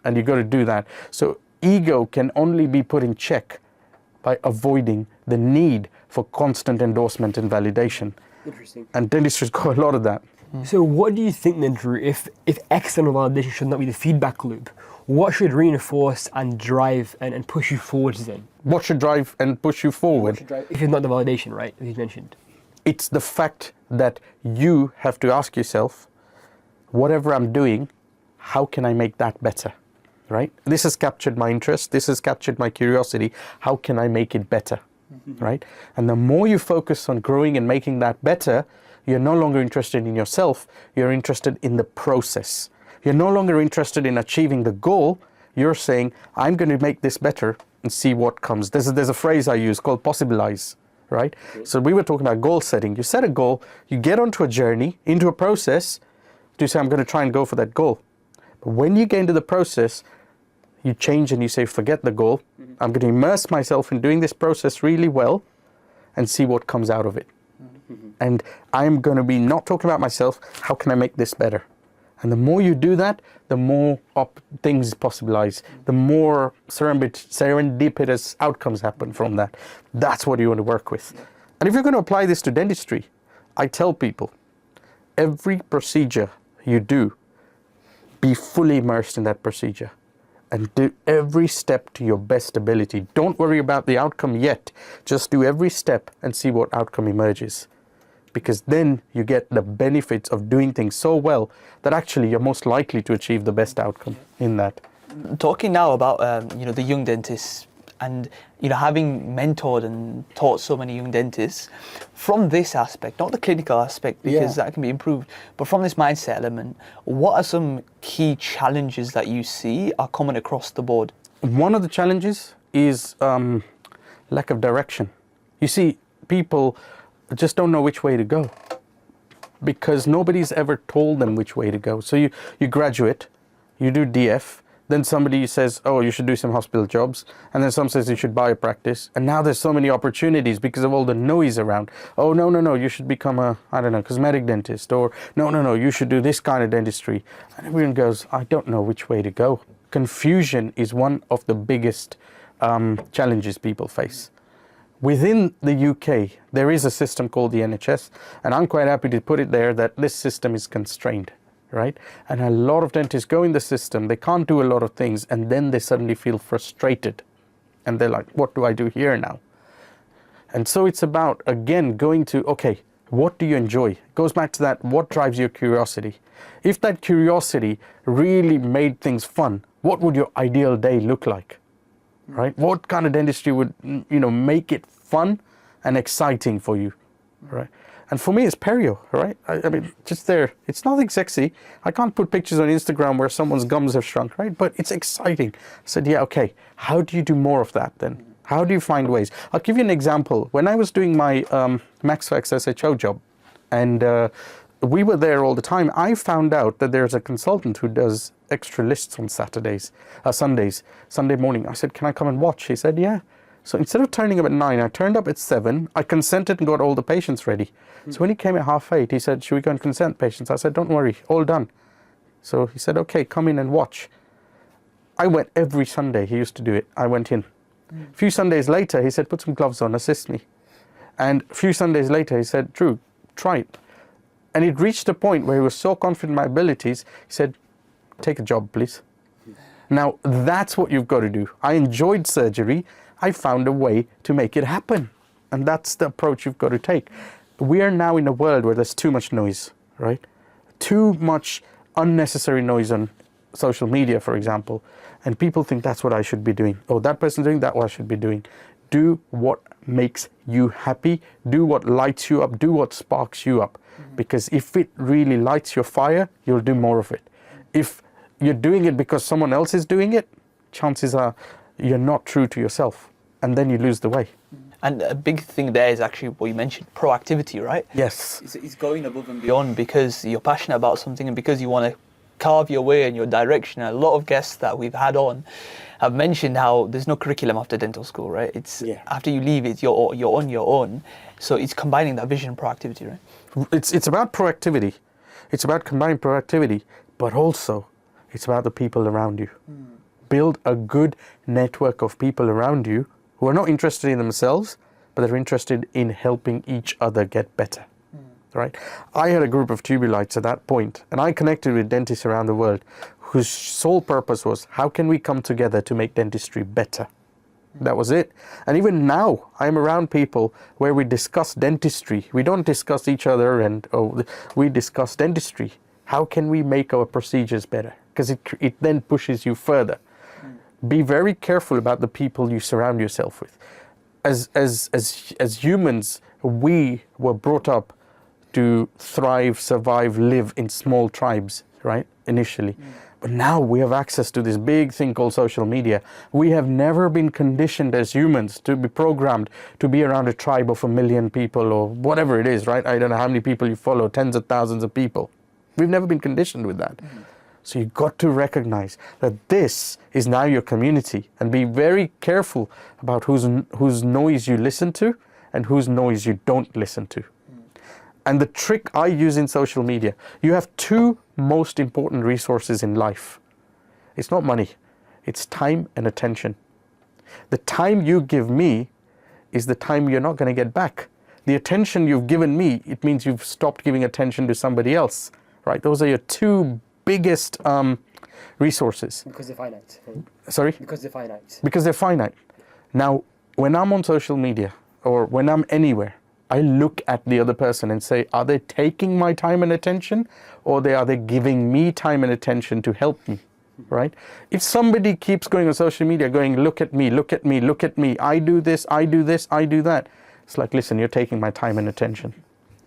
and you got to do that. So ego can only be put in check by avoiding the need for constant endorsement and validation.
Interesting.
And dentistry's got a lot of that.
So what do you think then, Dhru, if external validation should not be the feedback loop, what should reinforce and drive and push you forwards then?
What should drive and push you forward?
If it's not the validation, right, as you mentioned.
It's the fact that you have to ask yourself, whatever I'm doing, how can I make that better, right? This has captured my interest. This has captured my curiosity. How can I make it better, right? And the more you focus on growing and making that better, you're no longer interested in yourself. You're interested in the process. You're no longer interested in achieving the goal. You're saying, I'm going to make this better and see what comes. There's a phrase I use called possibilize, right? So we were talking about goal setting. You set a goal, you get onto a journey, into a process to say, I'm going to try and go for that goal. But when you get into the process, you change and you say, forget the goal. I'm going to immerse myself in doing this process really well and see what comes out of it. And I'm going to be not talking about myself, how can I make this better? And the more you do that, the more things possibilize, the more serendipitous outcomes happen from that. That's what you want to work with. And if you're going to apply this to dentistry, I tell people, every procedure you do, be fully immersed in that procedure and do every step to your best ability. Don't worry about the outcome yet. Just do every step and see what outcome emerges. Because then you get the benefits of doing things so well that actually you're most likely to achieve the best outcome in that.
Talking now about the young dentists and having mentored and taught so many young dentists, from this aspect, not the clinical aspect because that can be improved, but from this mindset element, what are some key challenges that you see are common across the board?
One of the challenges is lack of direction. You see, people just don't know which way to go. because nobody's ever told them which way to go. So you graduate, you do DF, then somebody says, oh, you should do some hospital jobs, and then some says you should buy a practice, and now there's so many opportunities because of all the noise around. Oh, no, you should become a, I don't know, cosmetic dentist, or no, you should do this kind of dentistry. And everyone goes, I don't know which way to go. Confusion is one of the biggest challenges people face. Within the UK, there is a system called the NHS, and I'm quite happy to put it there that this system is constrained, right? And a lot of dentists go in the system, they can't do a lot of things, and then they suddenly feel frustrated. And they're like, what do I do here now? And so it's about, again, going to, okay, what do you enjoy? It goes back to that, what drives your curiosity? If that curiosity really made things fun, what would your ideal day look like? Right? What kind of dentistry would, make it fun and exciting for you, right? And for me, it's perio, right? I mean, just there. It's nothing sexy. I can't put pictures on Instagram where someone's gums have shrunk, right? But it's exciting. I said, yeah, okay. How do you do more of that then? How do you find ways? I'll give you an example. When I was doing my MaxFax SHO job, and we were there all the time, I found out that there's a consultant who does extra lists on Sundays, Sunday morning. I said, can I come and watch? He said, yeah. So instead of turning up at 9, I turned up at 7. I consented and got all the patients ready. So when he came at 7:30, he said, should we go and consent patients? I said, don't worry, all done. So he said, okay, come in and watch. I went every Sunday. He used to do it. I went in. A few Sundays later, he said, put some gloves on, assist me. And a few Sundays later, he said, Dhru, try it. And it reached a point where he was so confident in my abilities, he said, take a job, please. Now, that's what you've got to do. I enjoyed surgery. I found a way to make it happen. And that's the approach you've got to take. We are now in a world where there's too much noise, right? Too much unnecessary noise on social media, for example. And people think that's what I should be doing. Oh, that person's doing that, what I should be doing. Do what makes you happy. Do what lights you up. Do what sparks you up. Because if it really lights your fire, you'll do more of it. If you're doing it because someone else is doing it, chances are you're not true to yourself, and then you lose the way.
And a big thing there is actually what you mentioned, proactivity, right?
Yes.
It's going above and beyond because you're passionate about something and because you want to carve your way in your direction. A lot of guests that we've had on have mentioned how there's no curriculum after dental school, right? It's after you leave it, you're on your own. So it's combining that vision and proactivity, right?
It's about proactivity. It's about combining proactivity, but also it's about the people around you. Build a good network of people around you who are not interested in themselves, but they're interested in helping each other get better. Right? I had a group of tubulites at that point, and I connected with dentists around the world whose sole purpose was, how can we come together to make dentistry better? That was it. And even now, I'm around people where we discuss dentistry. We don't discuss each other, and we discuss dentistry. How can we make our procedures better? Because it then pushes you further. Be very careful about the people you surround yourself with. As humans, we were brought up to thrive, survive, live in small tribes, right, initially. But now we have access to this big thing called social media. We have never been conditioned as humans to be programmed to be around a tribe of 1 million people or whatever it is, right? I don't know how many people you follow, tens of thousands of people. We've never been conditioned with that. So you've got to recognize that this is now your community, and be very careful about whose noise you listen to and whose noise you don't listen to. And the trick I use in social media, you have 2 most important resources in life. It's not money, it's time and attention. The time you give me is the time you're not going to get back. The attention you've given me, it means you've stopped giving attention to somebody else, right? Those are your 2 biggest resources.
Because they're finite.
Sorry?
Because they're finite.
Because they're finite. Now, when I'm on social media or when I'm anywhere, I look at the other person and say, are they taking my time and attention, or are they giving me time and attention to help me, right? If somebody keeps going on social media going, look at me, look at me, look at me, I do this, I do this, I do that. It's like, listen, you're taking my time and attention.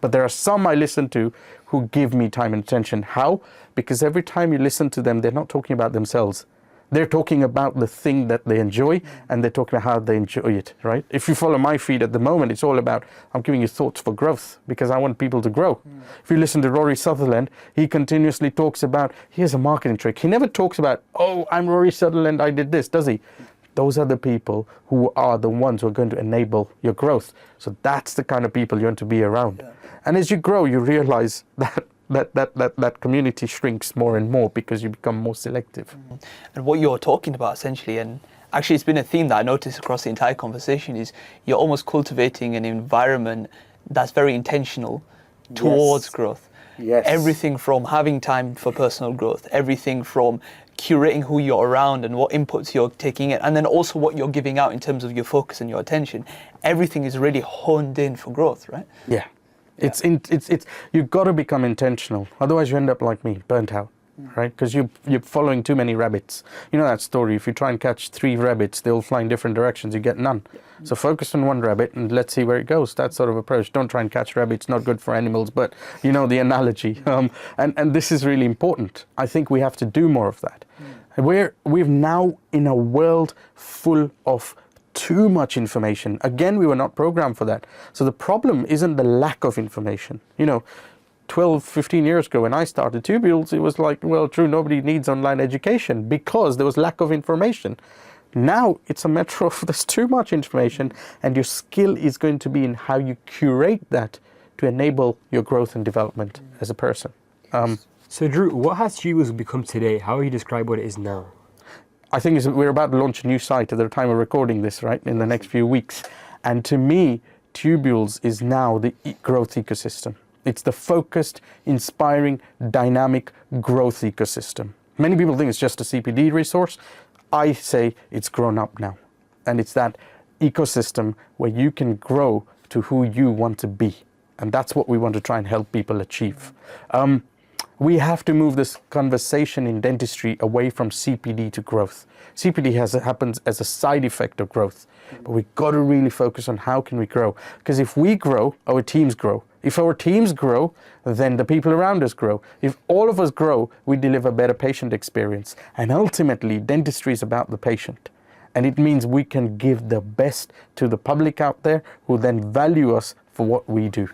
But there are some I listen to who give me time and attention. How? Because every time you listen to them, they're not talking about themselves. They're talking about the thing that they enjoy, and they're talking about how they enjoy it, right? If you follow my feed at the moment, it's all about, I'm giving you thoughts for growth because I want people to grow. If you listen to Rory Sutherland, he continuously talks about, here's a marketing trick. He never talks about, oh, I'm Rory Sutherland, I did this, does he? Those are the people who are the ones who are going to enable your growth. So that's the kind of people you want to be around. Yeah. And as you grow, you realize that community shrinks more and more because you become more selective.
And what you're talking about essentially, and actually it's been a theme that I noticed across the entire conversation, is you're almost cultivating an environment that's very intentional towards growth.
Yes.
Everything from having time for personal growth, everything from curating who you're around and what inputs you're taking in, and then also what you're giving out in terms of your focus and your attention. Everything is really honed in for growth, right?
Yeah. It's you've got to become intentional. Otherwise you end up like me, burnt out, right? Because you're following too many rabbits. You know that story, if you try and catch 3 rabbits, they'll fly in different directions, you get none. So focus on one rabbit and let's see where it goes. That sort of approach. Don't try and catch rabbits, not good for animals, but you know the analogy. And this is really important. I think we have to do more of that. We're now in a world full of too much information. Again, we were not programmed for that. So the problem isn't the lack of information. You know, 12, 15 years ago when I started Tubules, it was like, well, true, nobody needs online education because there was lack of information. Now it's a matter of there's too much information, and your skill is going to be in how you curate that to enable your growth and development as a person.
So Dhru, what has Tubules become today? How would you describe what it is now?
I think we're about to launch a new site at the time of recording this, right, in the next few weeks. And to me, Tubules is now the growth ecosystem. It's the focused, inspiring, dynamic growth ecosystem. Many people think it's just a CPD resource. I say it's grown up now. And it's that ecosystem where you can grow to who you want to be. And that's what we want to try and help people achieve. We have to move this conversation in dentistry away from CPD to growth. CPD happens as a side effect of growth, but we've got to really focus on how can we grow. Because if we grow, our teams grow. If our teams grow, then the people around us grow. If all of us grow, we deliver better patient experience. And ultimately, dentistry is about the patient. And it means we can give the best to the public out there who then value us for what we do.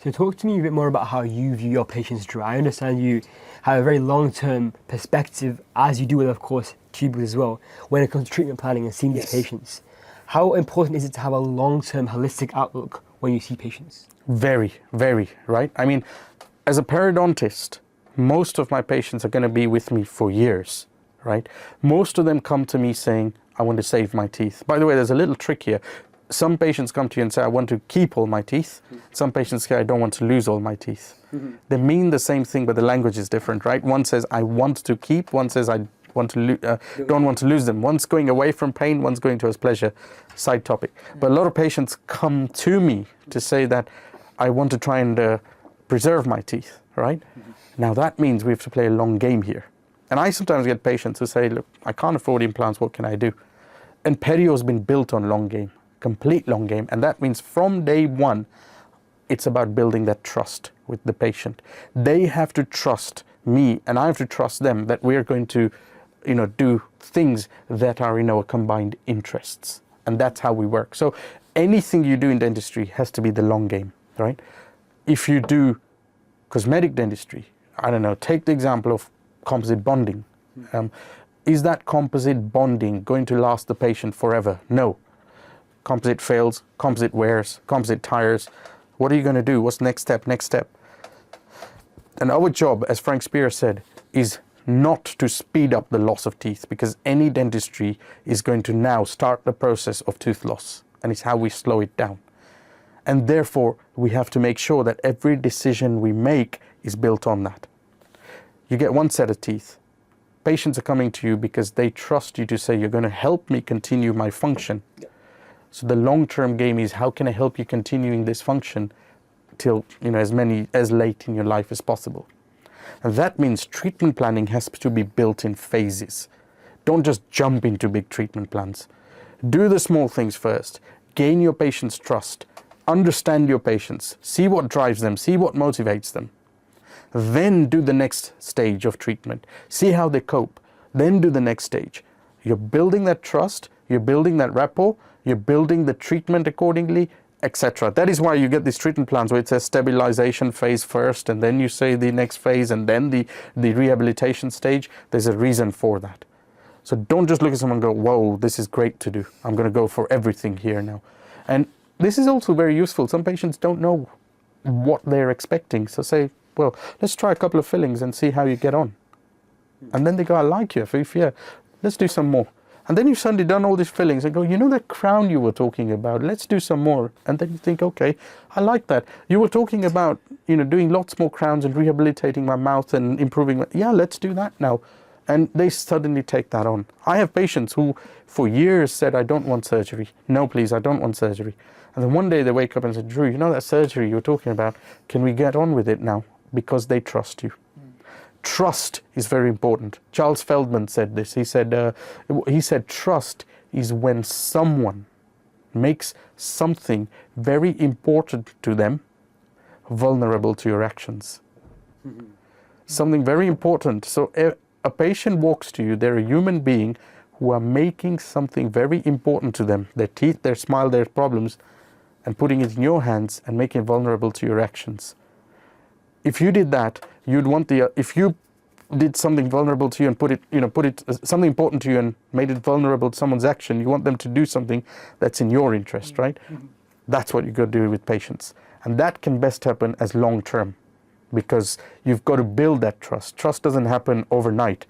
So talk to me a bit more about how you view your patients, Dhru. I understand you have a very long-term perspective, as you do with, of course, Tubules as well, when it comes to treatment planning and seeing these patients. How important is it to have a long-term holistic outlook when you see patients?
Very, very, right? I mean, as a periodontist, most of my patients are going to be with me for years, right? Most of them come to me saying, I want to save my teeth. By the way, there's a little trick here. Some patients come to you and say, I want to keep all my teeth. Some patients say, I don't want to lose all my teeth. They mean the same thing, but the language is different, right? One says, I want to keep. One says, I want to don't want to lose them. One's going away from pain, one's going towards pleasure. Side topic. But a lot of patients come to me to say that I want to try and preserve my teeth, right? Now that means we have to play a long game here. And I sometimes get patients who say, look, I can't afford implants, what can I do? And Perio's been built on long game. Complete long game, and that means from day one it's about building that trust with the patient. They have to trust me and I have to trust them that we're going to do things that are in our combined interests, and that's how we work. So anything you do in dentistry has to be the long game, right? If you do cosmetic dentistry, I don't know, take the example of composite bonding. Is that composite bonding going to last the patient forever? No. Composite fails, composite wears, composite tires. What are you going to do? What's next step? Next step. And our job, as Frank Spear said, is not to speed up the loss of teeth, because any dentistry is going to now start the process of tooth loss, and it's how we slow it down. And therefore, we have to make sure that every decision we make is built on that. You get one set of teeth. Patients are coming to you because they trust you to say, you're going to help me continue my function. So the long-term game is, how can I help you continuing this function till as late in your life as possible? And that means treatment planning has to be built in phases. Don't just jump into big treatment plans. Do the small things first. Gain your patient's trust. Understand your patients. See what drives them. See what motivates them. Then do the next stage of treatment. See how they cope. Then do the next stage. You're building that trust, you're building that rapport, you're building the treatment accordingly, etc. That is why you get these treatment plans where it says stabilization phase first, and then you say the next phase, and then the rehabilitation stage. There's a reason for that. So don't just look at someone and go, whoa, this is great to do. I'm going to go for everything here now. And this is also very useful. Some patients don't know what they're expecting. So say, well, let's try a couple of fillings and see how you get on. And then they go, I like you, Afif, yeah, let's do some more. And then you've suddenly done all these fillings and go, you know that crown you were talking about, let's do some more. And then you think, okay, I like that. You were talking about, doing lots more crowns and rehabilitating my mouth and improving. Yeah, let's do that now. And they suddenly take that on. I have patients who for years said, I don't want surgery. No, please, I don't want surgery. And then one day they wake up and say, Dhru, you know that surgery you were talking about, can we get on with it now? Because they trust you. Trust is very important. Charles Feldman said this. He said trust is when someone makes something very important to them vulnerable to your actions. Something very important. So a patient walks to you, they're a human being who are making something very important to them, their teeth, their smile, their problems, and putting it in your hands and making it vulnerable to your actions. If you did that, you'd want if you did something vulnerable to you and put it something important to you and made it vulnerable to someone's action, you want them to do something that's in your interest, right? That's what you got to do with patients. And that can best happen as long term, because you've got to build that trust. Trust doesn't happen overnight.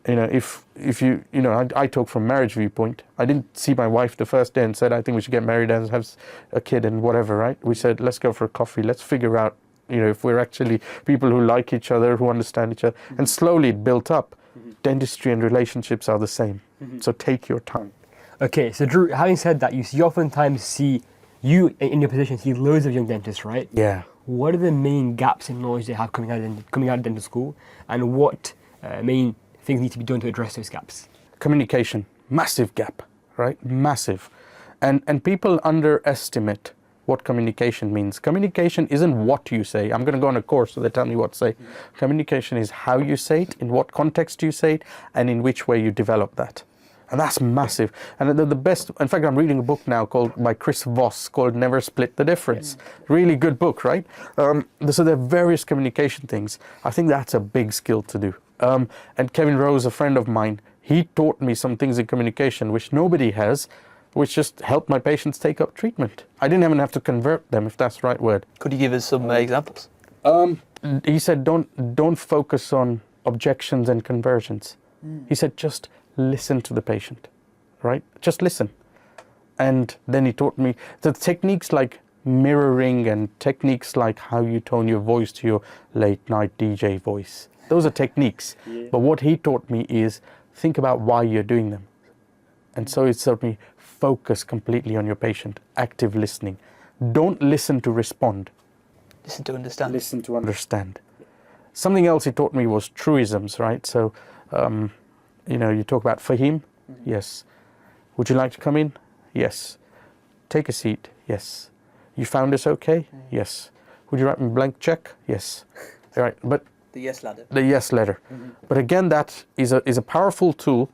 If you I talk from marriage viewpoint. I didn't see my wife the first day and said, I think we should get married and have a kid and whatever, right? We said, let's go for a coffee. Let's figure out, if we're actually people who like each other, who understand each other. And slowly it built up. Dentistry and relationships are the same. So take your time.
Okay, so Dhru, having said that, you oftentimes see, you in your position, see loads of young dentists, right?
Yeah.
What are the main gaps in knowledge they have coming out of dental school, and what main things need to be done to address those gaps?
Communication, massive gap, right? Massive. And people underestimate what communication means. Communication isn't what you say. I'm going to go on a course so they tell me what to say. Communication is how you say it, in what context you say it, and in which way you develop that. And that's massive. And the best, in fact, I'm reading a book now by Chris Voss called Never Split the Difference. Really good book, right? So there are various communication things. I think that's a big skill to do. And Kevin Rose, a friend of mine, he taught me some things in communication which nobody has, which just helped my patients take up treatment. I didn't even have to convert them, if that's the right word.
Could you give us some examples?
He said, don't focus on objections and conversions. He said, just listen to the patient, right? Just listen. And then he taught me the techniques like mirroring and techniques like how you tone your voice to your late night DJ voice. Those are techniques. But what he taught me is think about why you're doing them. And so it's taught me focus completely on your patient, active listening. Don't listen to respond.
Listen to understand.
Listen to understand. Something else he taught me was truisms, right? So, you talk about Fahim? Yes. Would you like to come in? Yes. Take a seat? Yes. You found us okay? Yes. Would you write me a blank check? Yes. All right, but
The yes ladder.
the yes letter. But again, that is a powerful tool.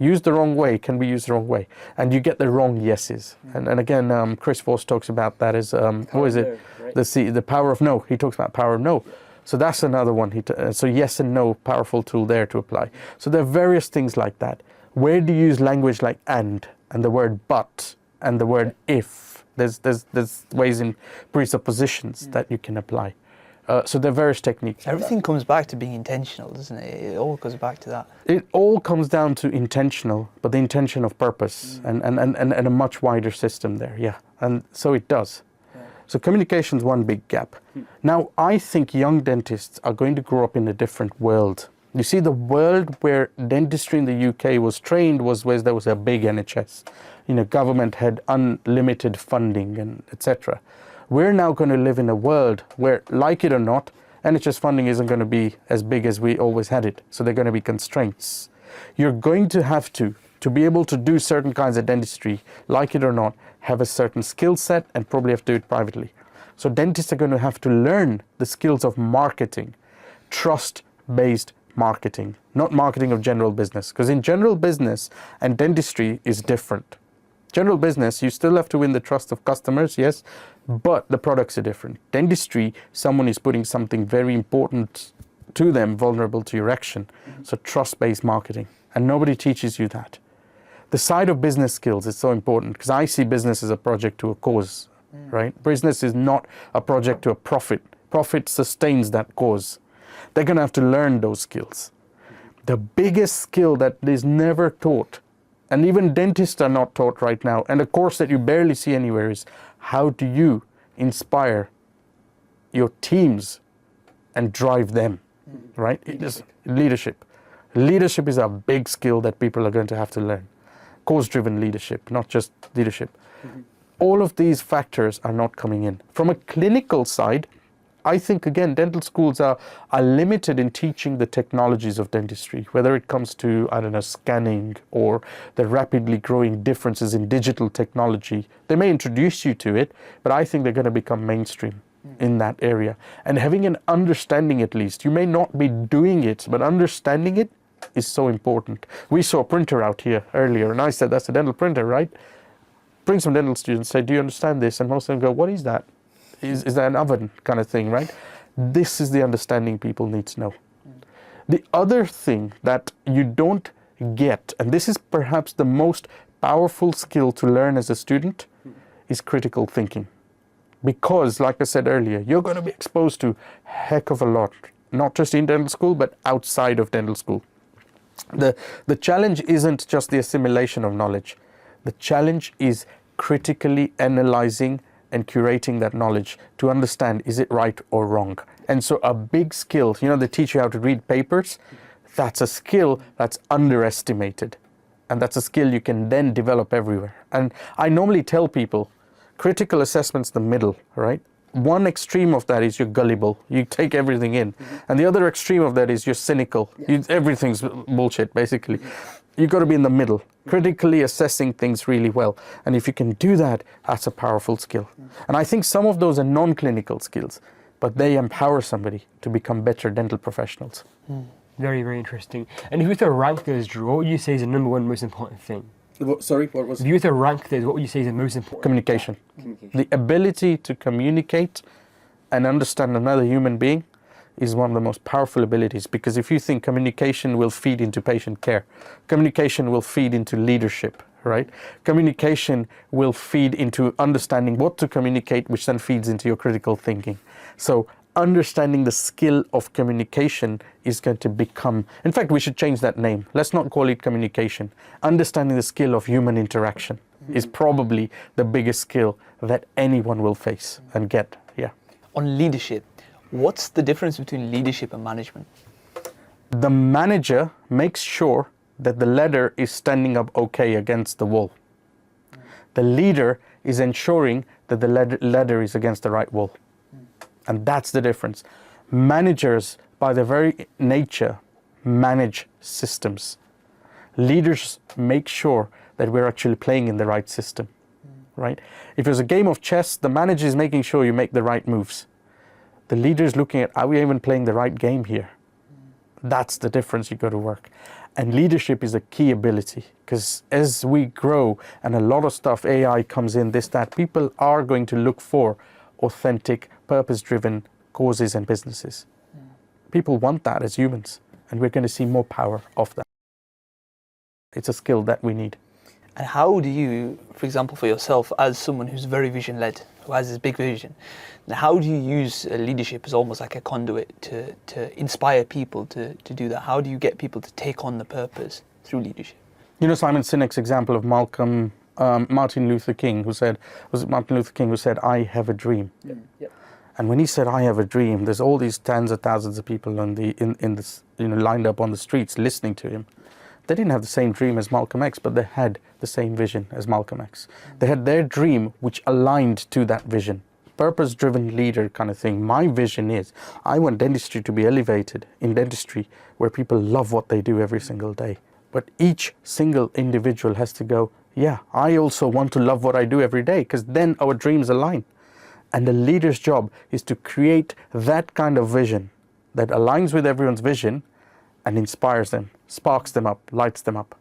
Used the wrong way can be used the wrong way, and you get the wrong yeses. And again, Chris Voss talks about that as what is it? Right? The power of no. He talks about power of no. So that's another one. So yes and no, powerful tool there to apply. So there are various things like that. Where do you use language like and the word but and the word if? There's ways in presuppositions that you can apply. So there are various techniques.
Everything comes back to being intentional, doesn't it? It all goes back to that.
It all comes down to intentional, but the intention of purpose and a much wider system there, yeah. And so it does. So communication is one big gap. Now, I think young dentists are going to grow up in a different world. You see, the world where dentistry in the UK was trained was where there was a big NHS. Government had unlimited funding and etc. We're now going to live in a world where, like it or not, NHS funding isn't going to be as big as we always had it. So there are going to be constraints. You're going to have to be able to do certain kinds of dentistry, like it or not, have a certain skill set and probably have to do it privately. So dentists are going to have to learn the skills of marketing, trust-based marketing, not marketing of general business. Because in general business and dentistry is different. General business, you still have to win the trust of customers, yes, but the products are different. Dentistry, someone is putting something very important to them, vulnerable to your action. So trust-based marketing, and nobody teaches you that. The side of business skills is so important, because I see business as a project to a cause, right? Business is not a project to a profit. Profit sustains that cause. They're going to have to learn those skills. The biggest skill that is never taught, and even dentists are not taught right now, and a course that you barely see anywhere, is how do you inspire your teams and drive them, right? It is leadership. Leadership is a big skill that people are going to have to learn. Cause-driven leadership, not just leadership. All of these factors are not coming in. From a clinical side, I think, again, dental schools are limited in teaching the technologies of dentistry, whether it comes to, I don't know, scanning or the rapidly growing differences in digital technology. They may introduce you to it, but I think they're going to become mainstream in that area. And having an understanding, at least, you may not be doing it, but understanding it is so important. We saw a printer out here earlier, and I said, that's a dental printer, right? Bring some dental students, say, do you understand this? And most of them go, what is that? Is that an oven kind of thing, right? This is the understanding people need to know. The other thing that you don't get, and this is perhaps the most powerful skill to learn as a student, is critical thinking. Because, like I said earlier, you're going to be exposed to a heck of a lot, not just in dental school, but outside of dental school. The challenge isn't just the assimilation of knowledge. The challenge is critically analyzing and curating that knowledge to understand, is it right or wrong? And so a big skill, you know, they teach you how to read papers. That's a skill that's underestimated. And that's a skill you can then develop everywhere. And I normally tell people, critical assessment's the middle, right? One extreme of that is you're gullible. You take everything in. And the other extreme of that is you're cynical. Everything's bullshit, basically. You've got to be in the middle, critically assessing things really well. And if you can do that, that's a powerful skill. And I think some of those are non-clinical skills, but they empower somebody to become better dental professionals.
Very, very interesting. And if you were to rank those, Dhru, what would you say is the number one most important thing?
Sorry, what was it?
If you were to rank those, what would you say is the most important?
Communication. The ability to communicate and understand another human being is one of the most powerful abilities, because if you think communication will feed into patient care, communication will feed into leadership, right? Communication will feed into understanding what to communicate, which then feeds into your critical thinking. So understanding the skill of communication is going to become, in fact, we should change that name. Let's not call it communication. Understanding the skill of human interaction is probably the biggest skill that anyone will face and get, yeah.
On leadership, what's the difference between leadership and management?
The manager makes sure that the ladder is standing up okay against the wall. The leader is ensuring that the ladder is against the right wall. And that's the difference. Managers, by their very nature, manage systems. Leaders make sure that we're actually playing in the right system, right? If it was a game of chess, the manager is making sure you make the right moves. The leader is looking at, are we even playing the right game here? That's the difference you got to work. And leadership is a key ability, because as we grow and a lot of stuff, AI comes in, this, that, people are going to look for authentic, purpose-driven causes and businesses. People want that as humans, and we're going to see more power of that. It's a skill that we need.
And how do you, for example, for yourself, as someone who's very vision-led, who has this big vision, how do you use leadership as almost like a conduit to inspire people to do that? How do you get people to take on the purpose through leadership?
You know Simon Sinek's example of Martin Luther King, who said, I have a dream.
Yep.
And when he said, I have a dream, there's all these tens of thousands of people in this, lined up on the streets listening to him. They didn't have the same dream as Malcolm X, but they had the same vision as Malcolm X. They had their dream which aligned to that vision. Purpose-driven leader kind of thing. My vision is, I want dentistry to be elevated in dentistry where people love what they do every single day. But each single individual has to go, yeah, I also want to love what I do every day, because then our dreams align. And the leader's job is to create that kind of vision that aligns with everyone's vision and inspires them, sparks them up, lights them up.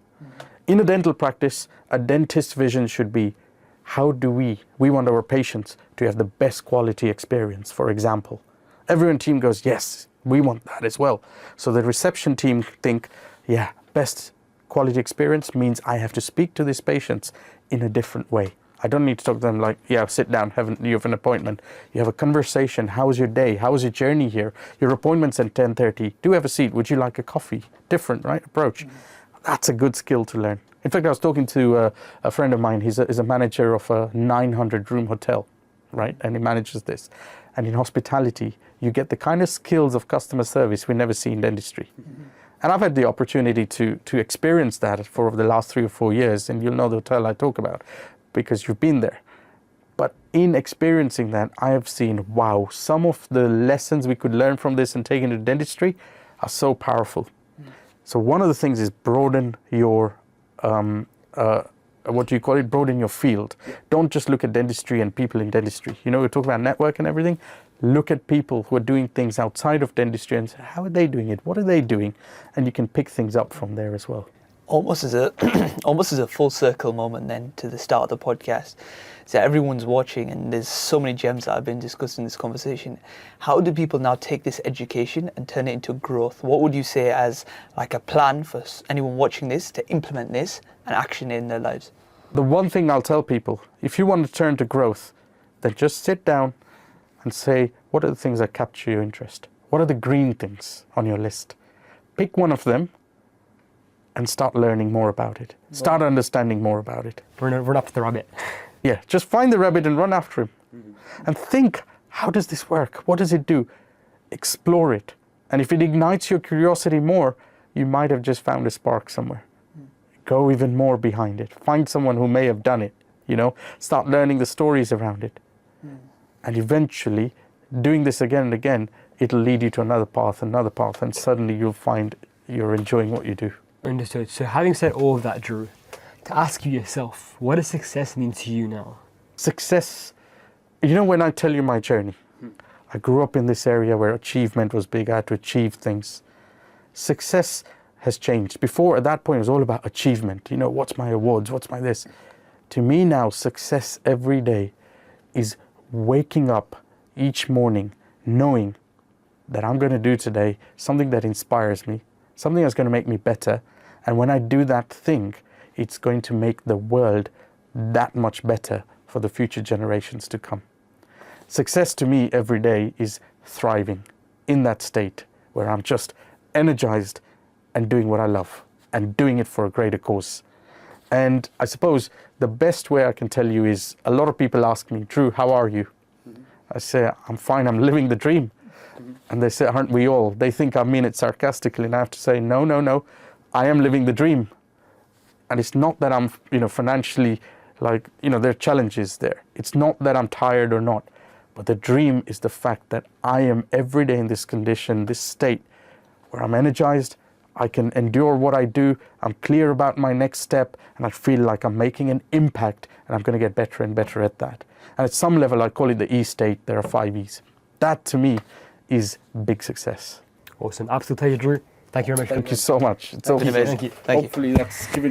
In a dental practice, a dentist's vision should be, how do we want our patients to have the best quality experience, for example. Everyone team goes, yes, we want that as well. So the reception team think, yeah, best quality experience means I have to speak to these patients in a different way. I don't need to talk to them like, yeah, sit down, you have an appointment. You have a conversation. How was your day? How was your journey here? Your appointment's at 10:30. Do have a seat. Would you like a coffee? Different, right? Approach. That's a good skill to learn. In fact, I was talking to a friend of mine. He's a manager of a 900-room hotel, right? And he manages this. And in hospitality, you get the kind of skills of customer service we never see in dentistry. And I've had the opportunity to experience that for the last 3 or 4 years, and you'll know the hotel I talk about because you've been there. But in experiencing that, I have seen, wow, some of the lessons we could learn from this and take into dentistry are so powerful. So one of the things is broaden your, what do you call it? Broaden your field. Don't just look at dentistry and people in dentistry. You know, we talk about network and everything. Look at people who are doing things outside of dentistry and say, how are they doing it? What are they doing? And you can pick things up from there as well.
Almost as a almost as a full circle moment then to the start of the podcast. So everyone's watching and there's so many gems that have been discussed in this conversation. How do people now take this education and turn it into growth? What would you say as like a plan for anyone watching this to implement this and action it in their lives?
The one thing I'll tell people, if you want to turn to growth, then just sit down and say, what are the things that capture your interest? What are the green things on your list? Pick one of them and start learning more about it. Start understanding more about it.
Run after the rabbit.
Yeah, just find the rabbit and run after him. And think, how does this work? What does it do? Explore it. And if it ignites your curiosity more, you might have just found a spark somewhere. Go even more behind it. Find someone who may have done it, you know. Start learning the stories around it. And eventually, doing this again and again, it'll lead you to another path, and suddenly you'll find you're enjoying what you do.
Understood. So having said all of that, Dhru, to ask you yourself, what does success mean to you now?
Success, you know, when I tell you my journey, I grew up in this area where achievement was big. I had to achieve things. Success has changed. Before, at that point, it was all about achievement. You know, what's my awards? What's my this? To me now, success every day is waking up each morning knowing that I'm going to do today something that inspires me, something that's going to make me better. And when I do that thing, it's going to make the world that much better for the future generations to come. Success to me every day is thriving in that state where I'm just energized and doing what I love and doing it for a greater cause. And I suppose the best way I can tell you is, a lot of people ask me, Dhru, how are you? I say, I'm fine, I'm living the dream. And they say, aren't we all? They think I mean it sarcastically, and I have to say, no, I am living the dream. And it's not that I'm, financially, there are challenges there. It's not that I'm tired or not, but the dream is the fact that I am every day in this condition, this state, where I'm energized, I can endure what I do, I'm clear about my next step, and I feel like I'm making an impact, and I'm going to get better and better at that. And at some level, I call it the E state. There are 5 E's. That, to me, is big success.
Awesome. Absolute pleasure, Dhru. Thank you very much.
Thank you so much. It's
Thank you.
hopefully that's given